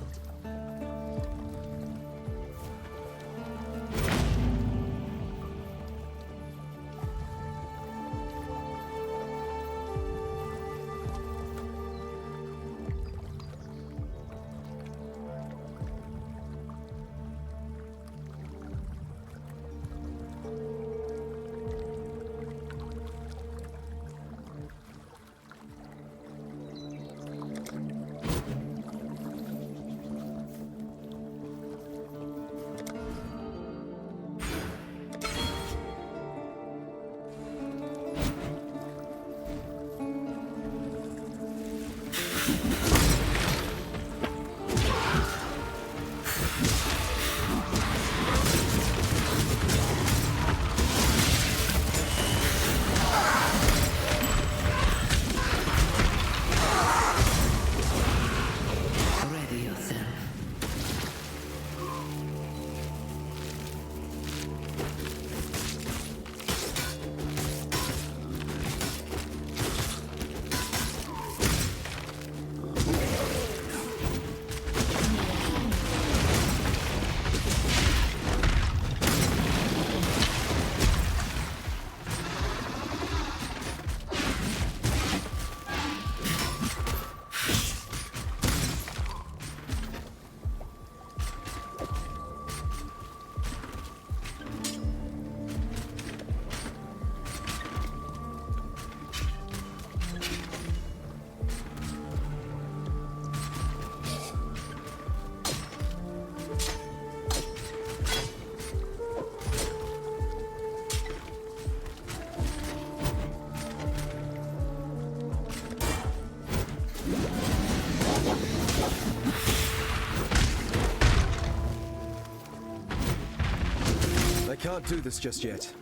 I can't do this just yet.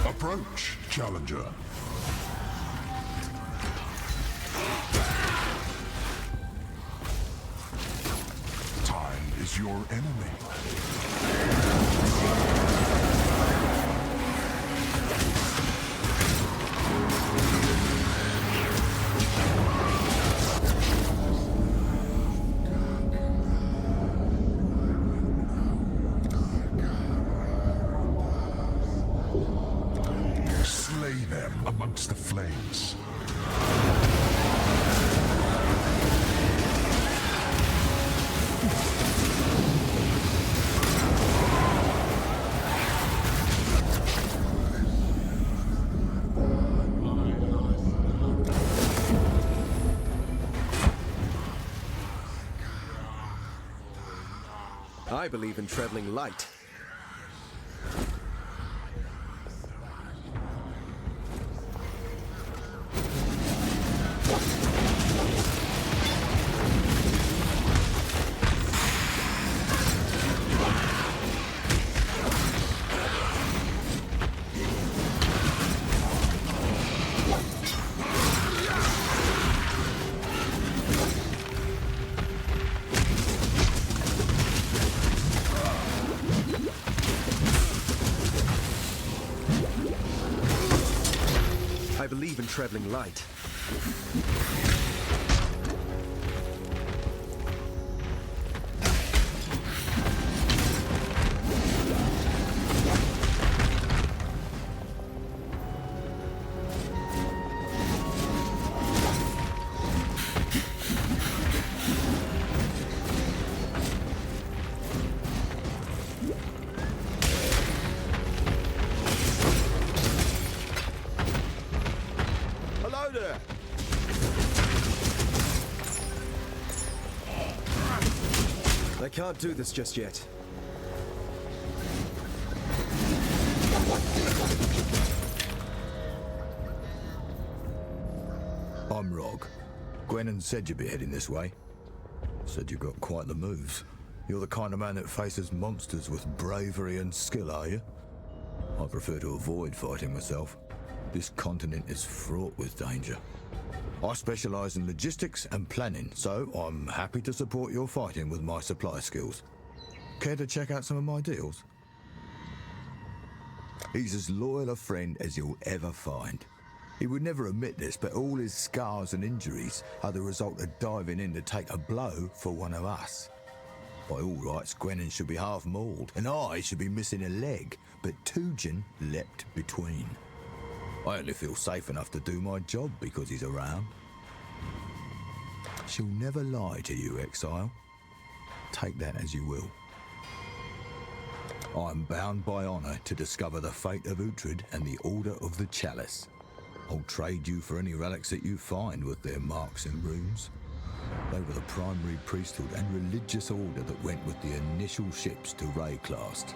Approach, challenger. Time is your enemy. amongst the flames. I believe in traveling light. I believe in traveling light. I can't do this just yet. I'm Rog. Gwennon said you'd be heading this way. Said you got quite the moves. You're the kind of man that faces monsters with bravery and skill, are you? I prefer to avoid fighting myself. This continent is fraught with danger. I specialise in logistics and planning, so I'm happy to support your fighting with my supply skills. Care to check out some of my deals? He's as loyal a friend as you'll ever find. He would never admit this, but all his scars and injuries are the result of diving in to take a blow for one of us. By all rights, Gwennon should be half mauled, and I should be missing a leg, but Tujin leapt between. I only feel safe enough to do my job because he's around. She'll never lie to you, Exile. Take that as you will. I'm bound by honour to discover the fate of Uhtred and the Order of the Chalice. I'll trade you for any relics that you find with their marks and runes. They were the primary priesthood and religious order that went with the initial ships to Wraeclast.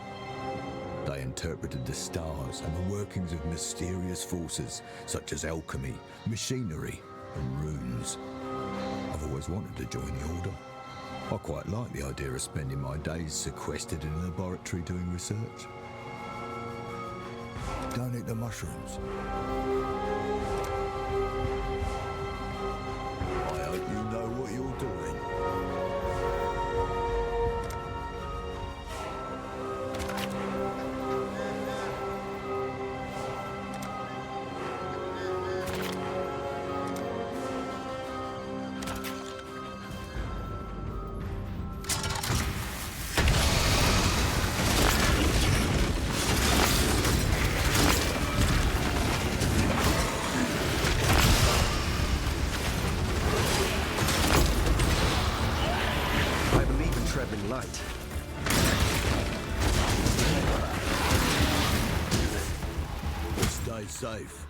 They interpreted the stars and the workings of mysterious forces such as alchemy, machinery, and runes. I've always wanted to join the Order. I quite like the idea of spending my days sequestered in a laboratory doing research. Don't eat the mushrooms. I hope you know what you're doing. Light. Stay safe.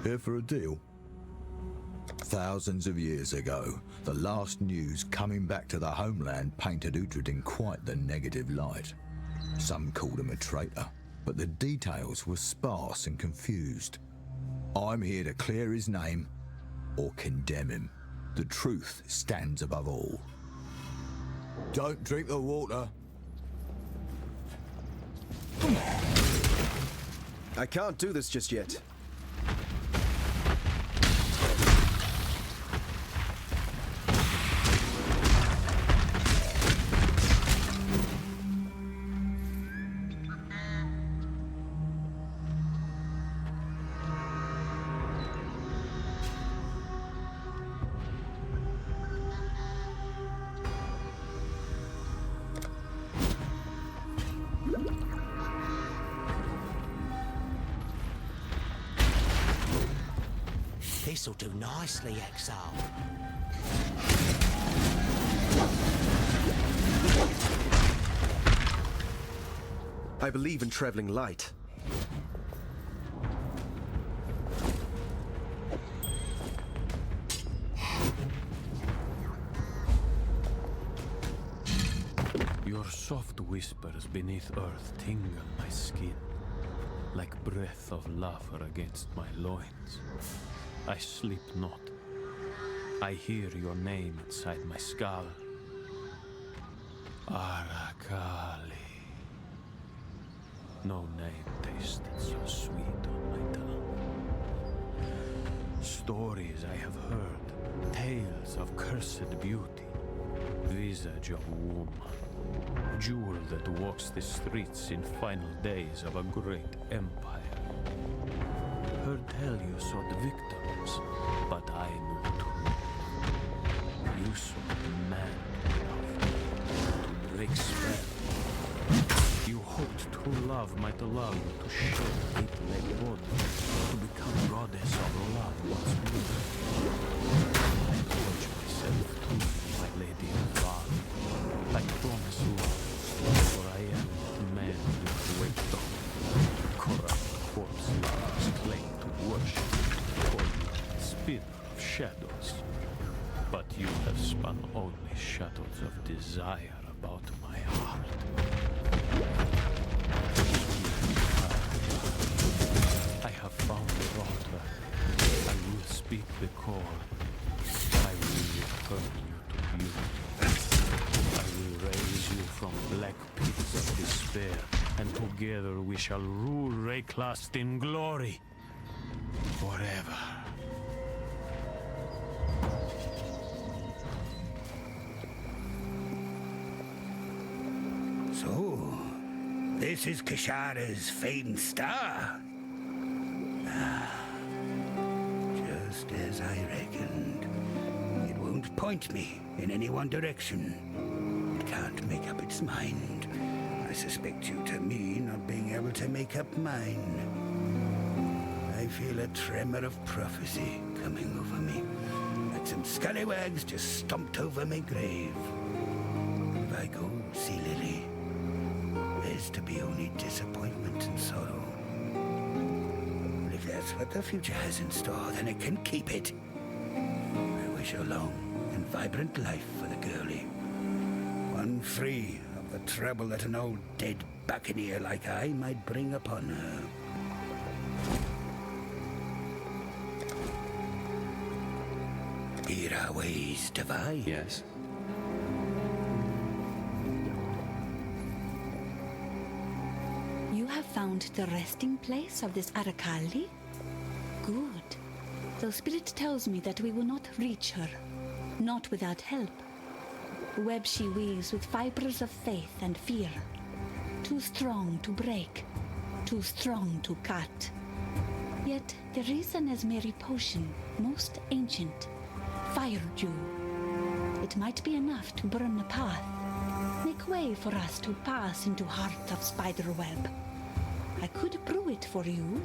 Here for a deal? Thousands of years ago, the last news coming back to the homeland painted Uhtred in quite the negative light. Some called him a traitor, but the details were sparse and confused. I'm here to clear his name or condemn him. The truth stands above all. Don't drink the water. I can't do this just yet. This'll do nicely, Exile. I believe in traveling light. Your soft whispers beneath earth tingle my skin, like breath of laughter against my loins. I sleep not. I hear your name inside my skull. Arakali. No name tasted so sweet on my tongue. Stories I have heard, tales of cursed beauty, visage of woman, jewel that walks the streets in final days of a great empire. Heard tell you sought victims, but I knew too. You sought man enough to break spell. You hoped true love might allow you to shed eight-legged body, to become goddess of love once more. I pledge myself to you, my lady of valor. I promise love, for I am the man you wait on. Corrupt corpse lovers claim to worship, call you spinner of shadows. But you have spun only shadows of desire about my heart. I have found the altar. I will speak the call. I will return you to beauty. I will raise you from black pits of despair, and together we shall rule Wraeclast in glory. Forever. So, this is Kishara's famed star. Just as I reckoned. It won't point me in any one direction. It can't make up its mind. I suspect you to me not being able to make up mine. I feel a tremor of prophecy coming over me, like some scallywags just stomped over my grave. If I go see Lily, there's to be only disappointment and sorrow. But if that's what the future has in store, then it can keep it. I wish her long and vibrant life for the girlie. One free of the trouble that an old dead buccaneer like I might bring upon her. Here our ways divide. Yes. You have found the resting place of this Arakali? Good. Though Spirit tells me that we will not reach her, not without help. The web she weaves with fibers of faith and fear. Too strong to break, too strong to cut. Yet there is an Esmeri potion, most ancient, fire dew. It might be enough to burn the path, make way for us to pass into heart of spiderweb. I could brew it for you,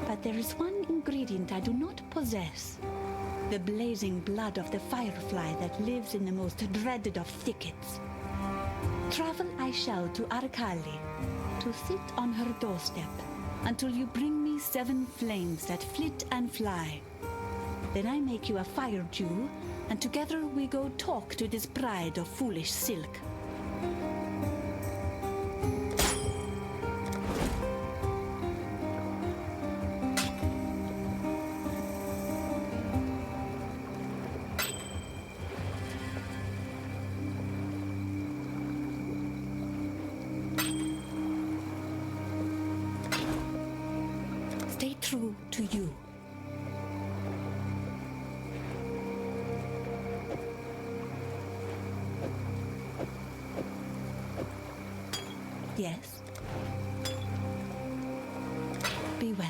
but there is one ingredient I do not possess. The blazing blood of the firefly that lives in the most dreaded of thickets. Travel I shall to Arakali, to sit on her doorstep, until you bring me 7 flames that flit and fly. Then I make you a fire dew, and together we go talk to this bride of foolish silk. Stay true to you. Yes. Be well.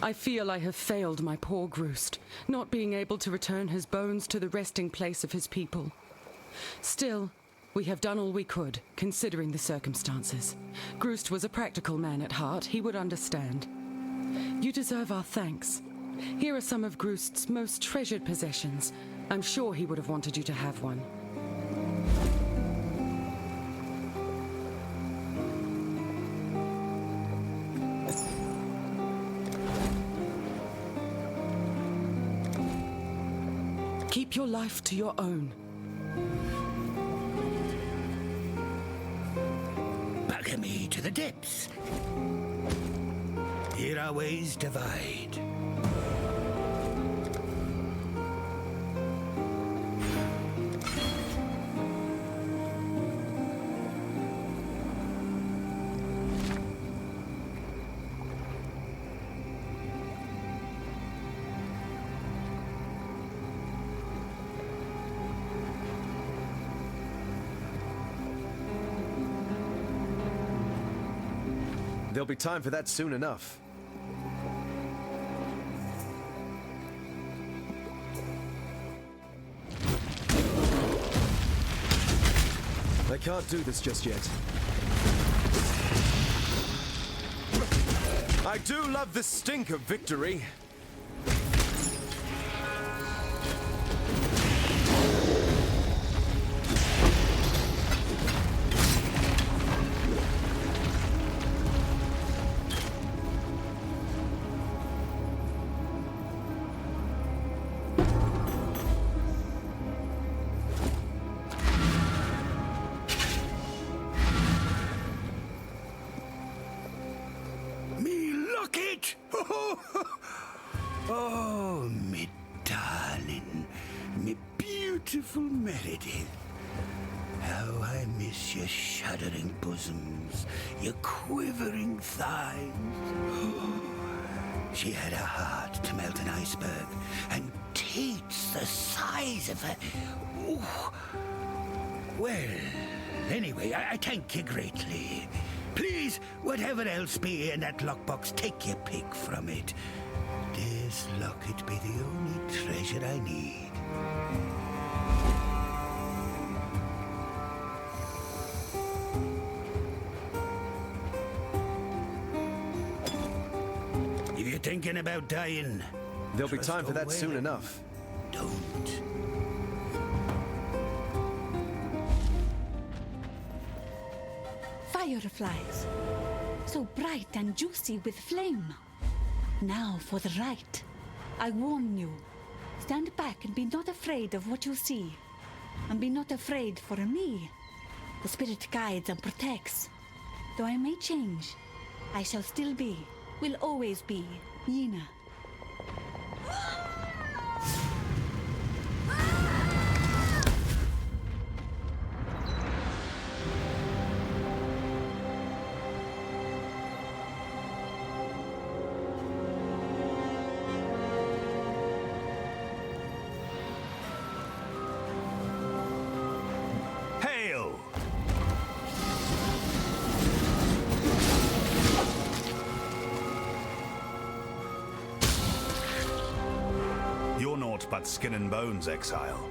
I feel I have failed my poor Groost, not being able to return his bones to the resting place of his people. Still, we have done all we could, considering the circumstances. Groost was a practical man at heart. He would understand. You deserve our thanks. Here are some of Groost's most treasured possessions. I'm sure he would have wanted you to have one. Keep your life to your own. Bugger me to the depths. Here our ways divide. There'll be time for that soon enough. I can't do this just yet. I do love the stink of victory. Oh, me darling, me beautiful Meredith. How I miss your shuddering bosoms, your quivering thighs. She had a heart to melt an iceberg, and teats the size of a... Ooh. Well, anyway, I thank you greatly. Please, whatever else be in that lockbox, take your pick from it. This locket be the only treasure I need. If you're thinking about dying, there'll be time for that soon enough. Don't. Fireflies, so bright and juicy with flame. Now for the right. I warn you. Stand back and be not afraid of what you see. And be not afraid for me. The spirit guides and protects. Though I may change, I shall still be, will always be, Yena. But skin and bones, Exile.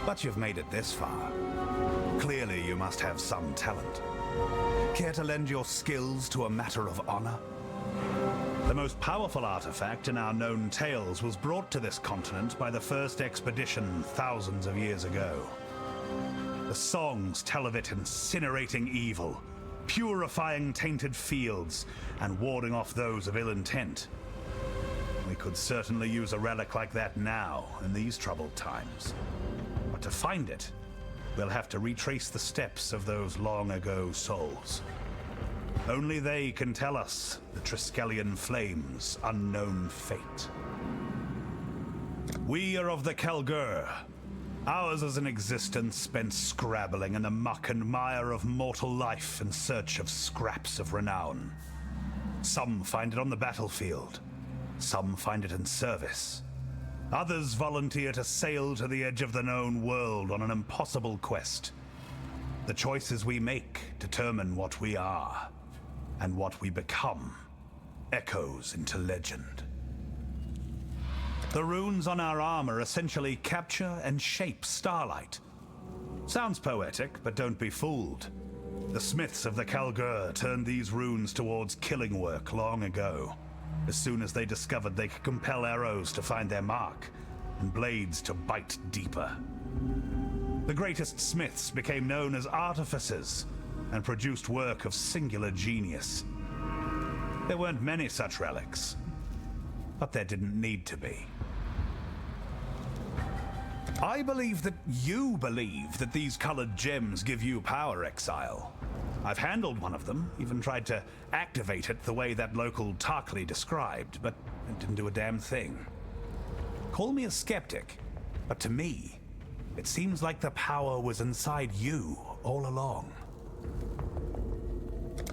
But you've made it this far. Clearly you must have some talent. Care to lend your skills to a matter of honor? The most powerful artifact in our known tales was brought to this continent by the first expedition thousands of years ago. The songs tell of it incinerating evil, purifying tainted fields, and warding off those of ill intent. We could certainly use a relic like that now, in these troubled times. But to find it, we'll have to retrace the steps of those long-ago souls. Only they can tell us the Triskelion Flame's unknown fate. We are of the Kelgur. Ours is an existence spent scrabbling in the muck and mire of mortal life in search of scraps of renown. Some find it on the battlefield. Some find it in service. Others volunteer to sail to the edge of the known world on an impossible quest. The choices we make determine what we are, and what we become echoes into legend. The runes on our armor essentially capture and shape starlight. Sounds poetic, but don't be fooled. The smiths of the Kalgur turned these runes towards killing work long ago, as soon as they discovered they could compel arrows to find their mark, and blades to bite deeper. The greatest smiths became known as artificers, and produced work of singular genius. There weren't many such relics, but there didn't need to be. I believe that you believe that these colored gems give you power, Exile. I've handled one of them, even tried to activate it the way that local Tarkly described, but it didn't do a damn thing. Call me a skeptic, but to me, it seems like the power was inside you all along.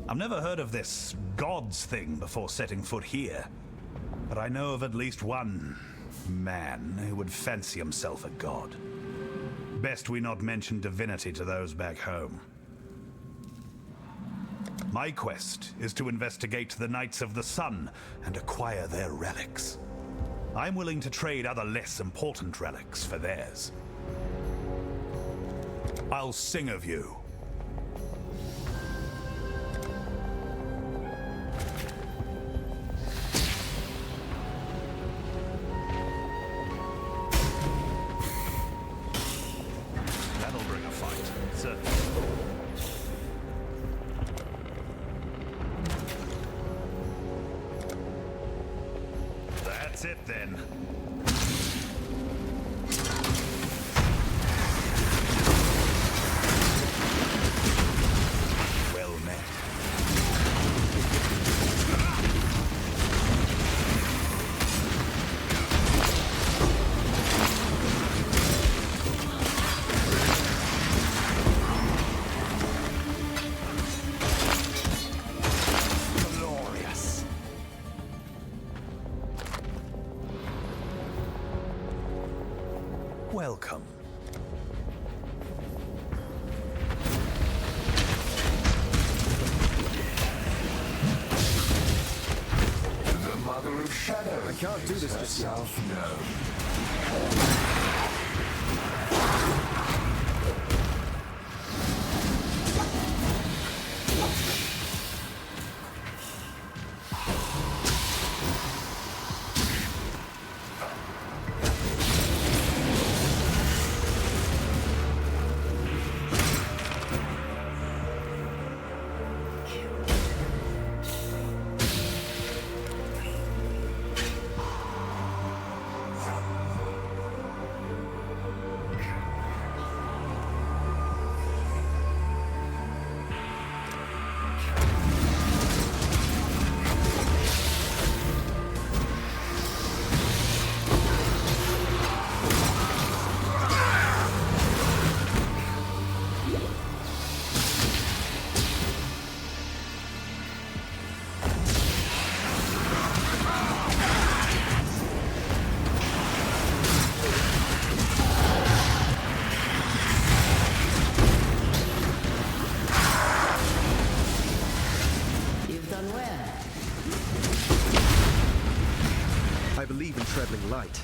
I've never heard of this gods thing before setting foot here, but I know of at least one man who would fancy himself a god. Best we not mention divinity to those back home. My quest is to investigate the Knights of the Sun and acquire their relics. I'm willing to trade other less important relics for theirs. I'll sing of you. That'll bring a fight, certainly. That's it then. Well met. Glorious. Welcome. The Mother of Shadow. I can't do this just yet. I believe in traveling light.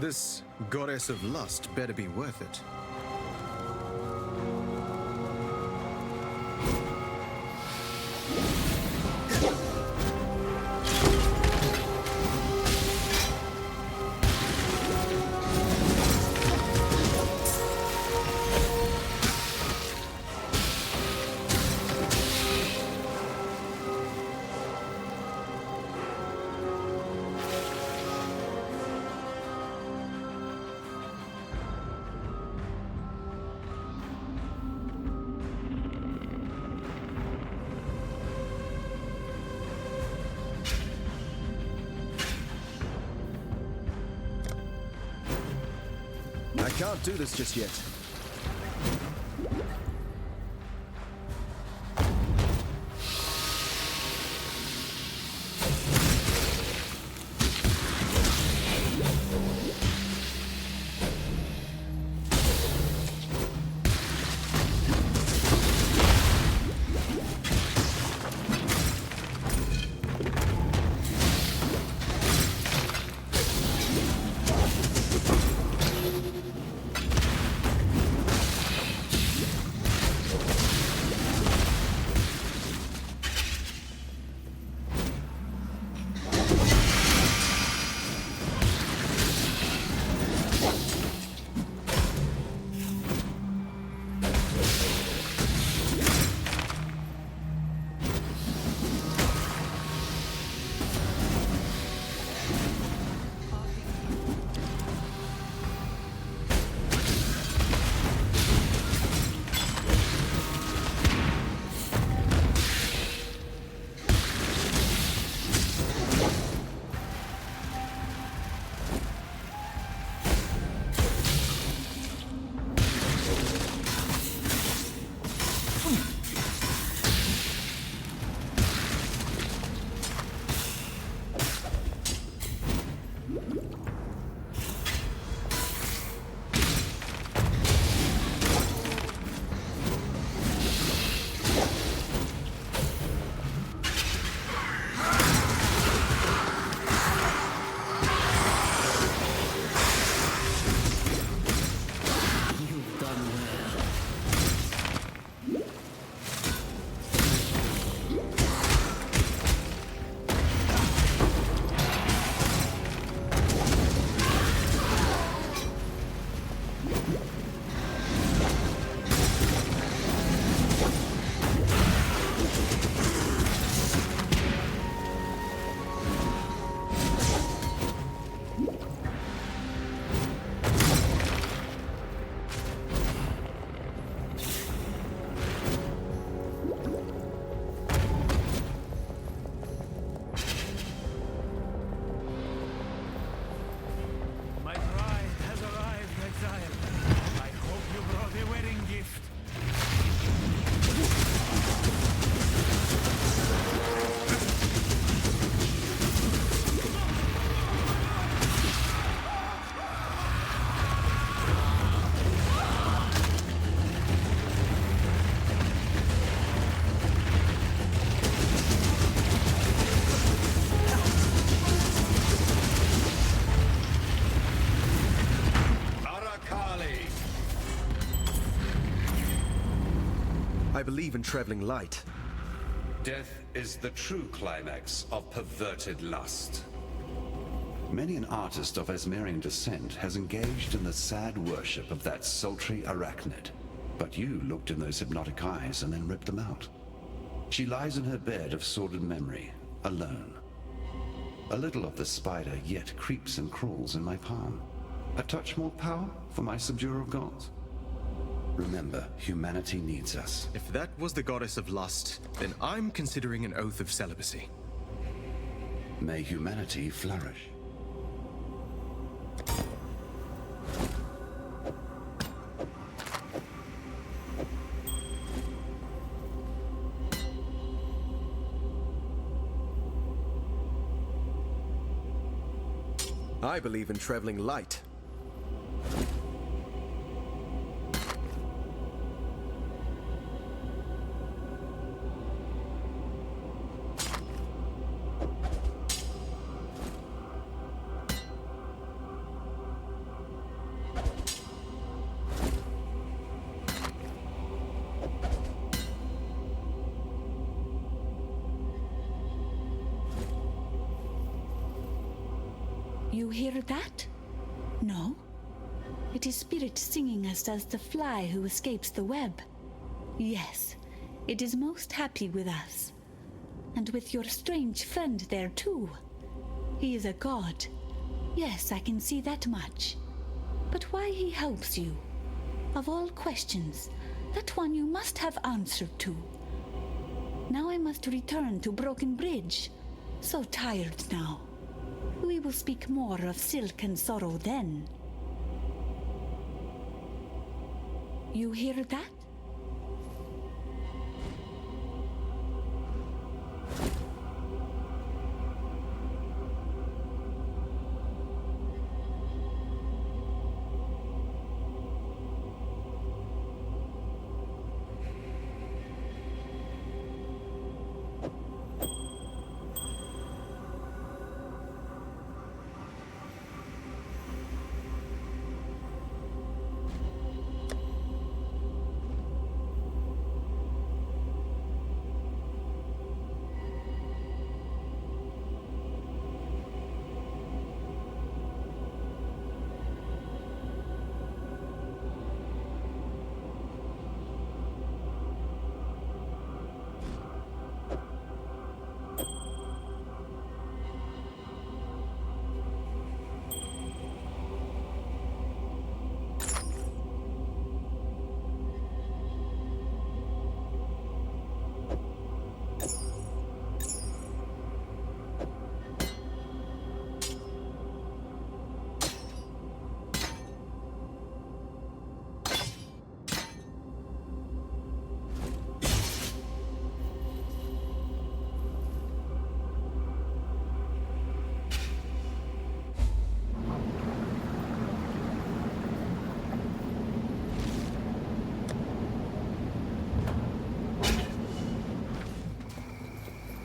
This goddess of lust better be worth it. I can't do this just yet. I believe in traveling light. Death is the true climax of perverted lust. Many an artist of Esmerian descent has engaged in the sad worship of that sultry arachnid. But you looked in those hypnotic eyes and then ripped them out. She lies in her bed of sordid memory, alone. A little of the spider yet creeps and crawls in my palm. A touch more power for my subduer of gods? Remember, humanity needs us. If that was the goddess of lust, then I'm considering an oath of celibacy. May humanity flourish. I believe in traveling light. You hear that? No? It is spirit singing as does the fly who escapes the web. Yes, it is most happy with us. And with your strange friend there too. He is a god. Yes, I can see that much. But why he helps you? Of all questions, that one you must have answered to. Now I must return to Broken Bridge. So tired now. We will speak more of silk and sorrow then. You hear that?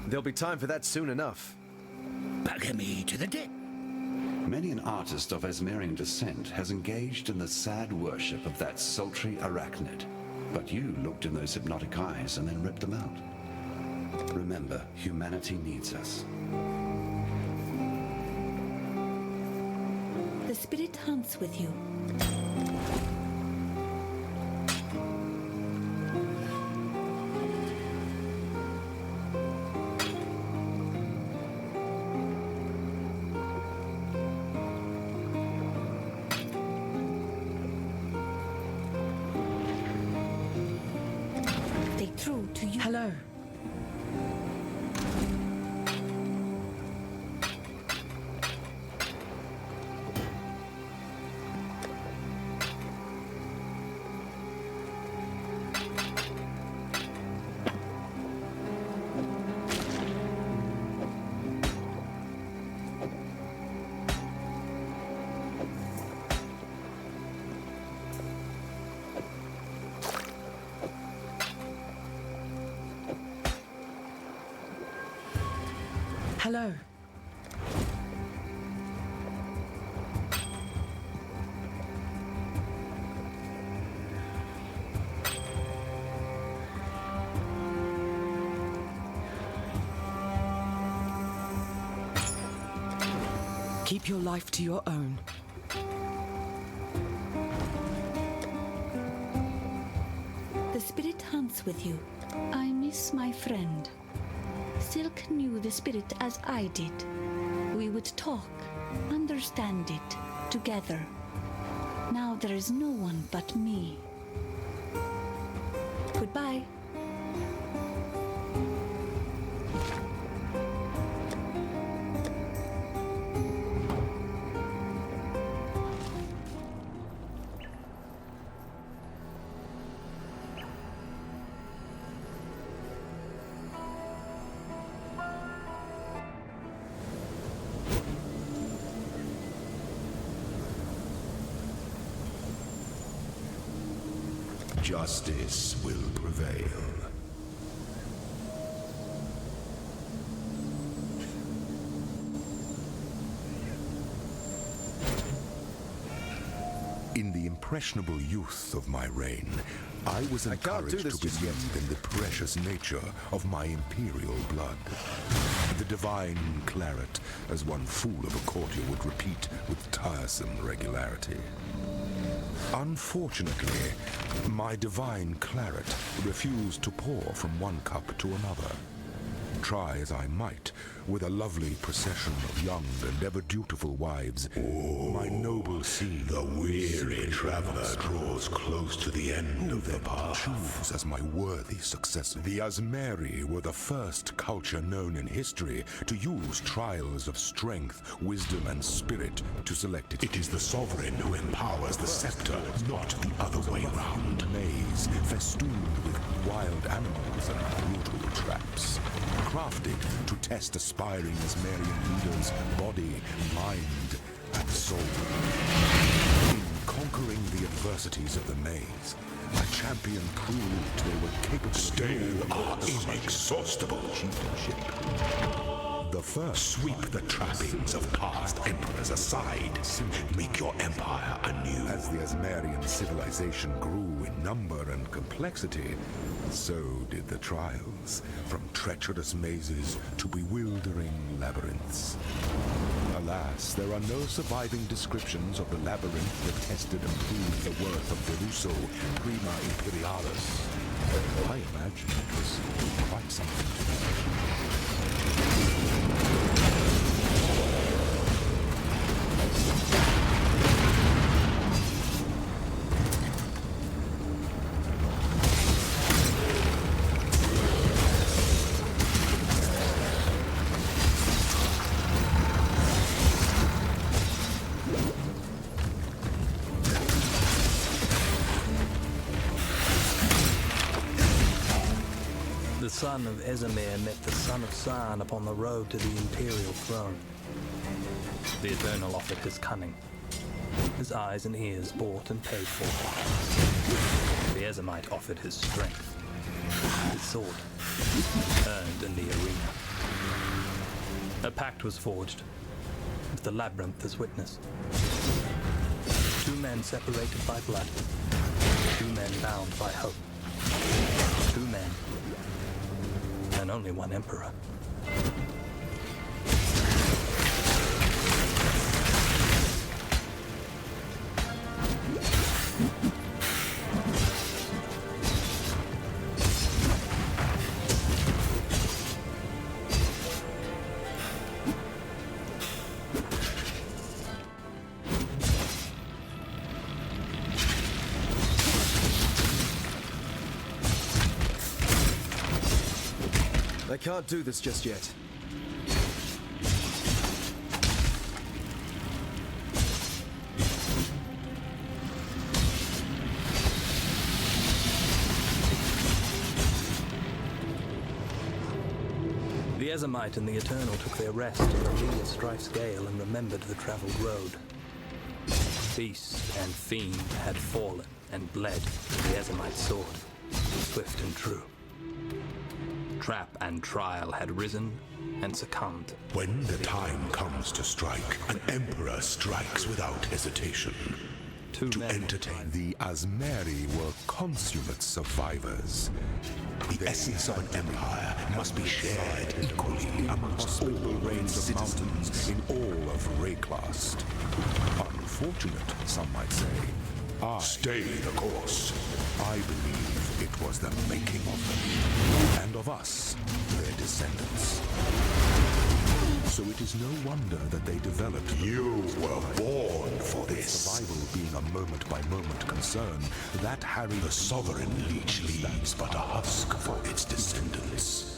There'll be time for that soon enough. Bugger me to the deck. Many an artist of Esmerian descent has engaged in the sad worship of that sultry arachnid. But you looked in those hypnotic eyes and then ripped them out. Remember, humanity needs us. The spirit hunts with you. Hello. Hello. Keep your life to your own. The spirit hunts with you. I miss my friend. Silk knew the spirit as I did. We would talk, understand it, together. Now there is no one but me. Goodbye. Justice will prevail. In the impressionable youth of my reign, I was I can't do encouraged this to just yet. believe in the precious nature of my imperial blood. The divine claret, as one fool of a courtier would repeat with tiresome regularity. Unfortunately, my divine claret refused to pour from one cup to another. Try as I might, with a lovely procession of young and ever-dutiful wives, my noble scene... The weary traveler draws close to the end of the path. Choose as my worthy successor. The Asmeri were the first culture known in history to use trials of strength, wisdom, and spirit to select its... It is the sovereign who empowers the scepter, not the other way round. Maze festooned with wild animals and brutal traps, crafted to test aspiring Asmerian leaders' body, mind, and soul. In conquering the adversities of the maze, my champion proved they were capable Still inexhaustible. chieftainship. The first Sweep the trappings of past emperors aside. Make your empire anew. As the Asmerian civilization grew in number and complexity, so did the trials, from treacherous mazes to bewildering labyrinths. Alas, there are no surviving descriptions of the labyrinth that tested and proved the worth of theZoo Prima Imperialis. I imagine it was quite something. The son of Esamir met the son of San upon the road to the imperial throne. The Eternal offered his cunning, his eyes and ears bought and paid for. The Esamite offered his strength, his sword, earned in the arena. A pact was forged, with the labyrinth as witness. Two men separated by blood, two men bound by hope, two men, and only one emperor. I can't do this just yet. The Esamite and the Eternal took their rest in the lee of Strife's gale and remembered the travelled road. Beast and fiend had fallen and bled to the Esamite's sword, swift and true. Trap and trial had risen and succumbed. When the time comes to strike, an emperor strikes without hesitation. To entertain, the Asmeri were consummate survivors. The essence of an empire must be shared equally amongst all range of citizens. mountains in all of Wraeclast. Unfortunate, some might say. Stay the course. I believe it was the making of them, and of us, their descendants. So it is no wonder that they developed... You were born for this. Survival being a moment-by-moment concern, that Harry... The sovereign leech leaves but a husk for its descendants.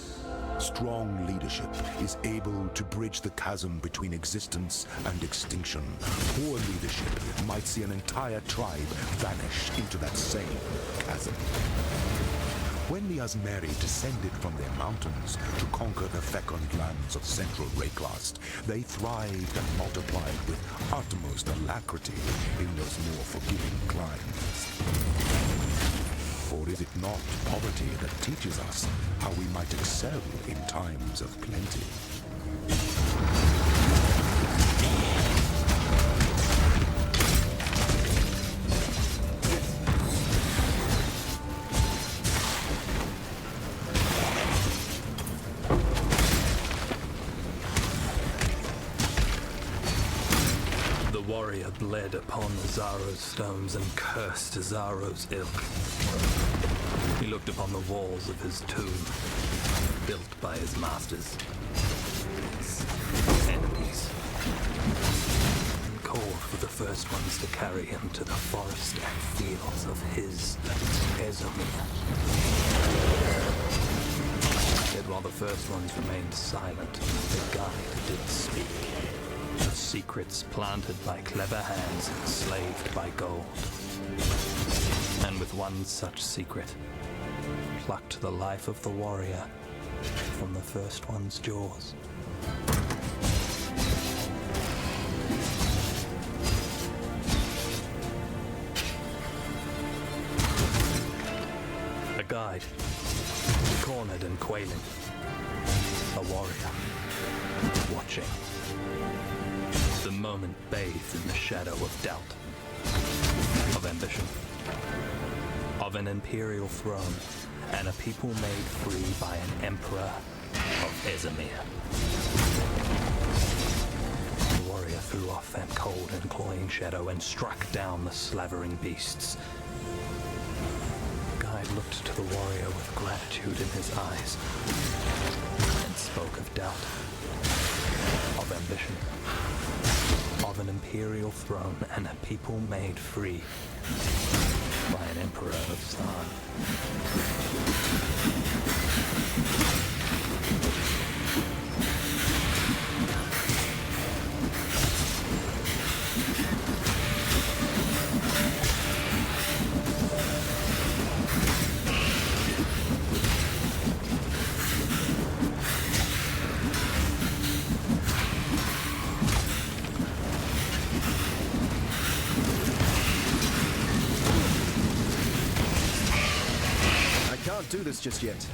Strong leadership is able to bridge the chasm between existence and extinction. Poor leadership might see an entire tribe vanish into that same chasm. When the Asmeri descended from their mountains to conquer the fecund lands of central Wraeclast, they thrived and multiplied with utmost alacrity in those more forgiving climes. Or is it not poverty that teaches us how we might excel in times of plenty? bled upon Zaro's stones and cursed Zaro's ilk. He looked upon the walls of his tomb, built by his masters, his enemies, and called for the first ones to carry him to the forest and fields of his Ezomir. Yet while the first ones remained silent, the guide did speak. Of secrets planted by clever hands, enslaved by gold. And with one such secret, plucked the life of the warrior from the first one's jaws. A guide, cornered and quailing. A warrior, watching. The moment bathed in the shadow of doubt, of ambition, of an imperial throne, and a people made free by an emperor of Ezomir. The warrior threw off that cold and cloying shadow and struck down the slavering beasts. The guide looked to the warrior with gratitude in his eyes, and spoke of doubt, of ambition, of an imperial throne and a people made free by an emperor of Zan. Do this just yet.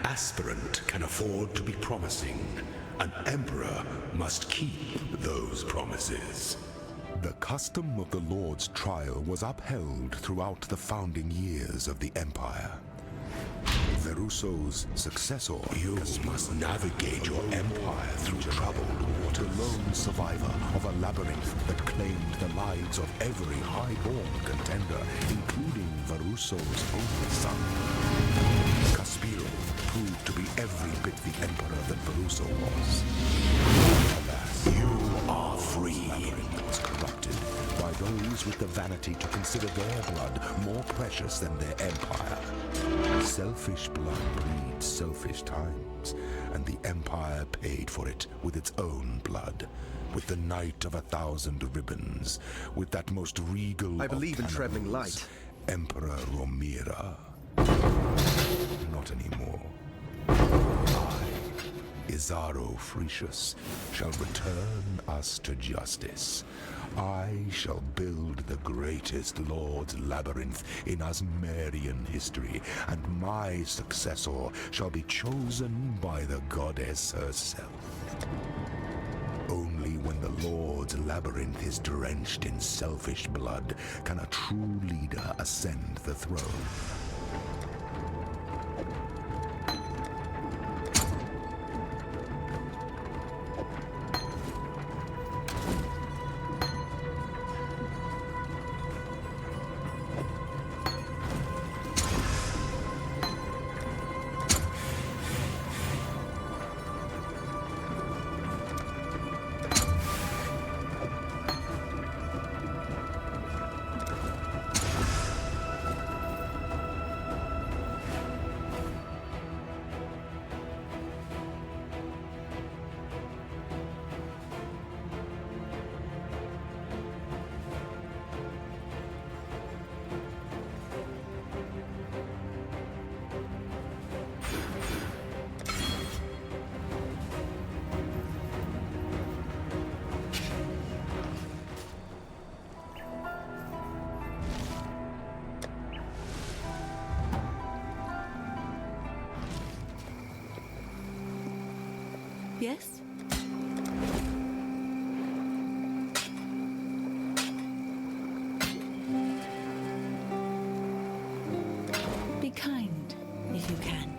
Aspirant can afford to be promising. An emperor must keep those promises. The custom of the Lord's trial was upheld throughout the founding years of the Empire. Verusso's successor, You must navigate your empire through troubled the waters. lone survivor of a labyrinth that claimed the lives of every high-born contender, including Verusso's only son. Caspiro proved to be every bit the emperor that Verusso was. Alas, You are free. labyrinth was corrupted by those with the vanity to consider their blood more precious than their empire. Selfish blood breeds selfish times, and the Empire paid for it with its own blood, with the Knight of 1,000 Ribbons, with that most regal I believe in of traveling cannibals, light. Emperor Romira. Not anymore. I Isaro Frecius, shall return us to justice. I shall build the greatest Lord's Labyrinth in Asmerian history, and my successor shall be chosen by the goddess herself. Only when the Lord's Labyrinth is drenched in selfish blood can a true leader ascend the throne. Yes? Be kind, if you can.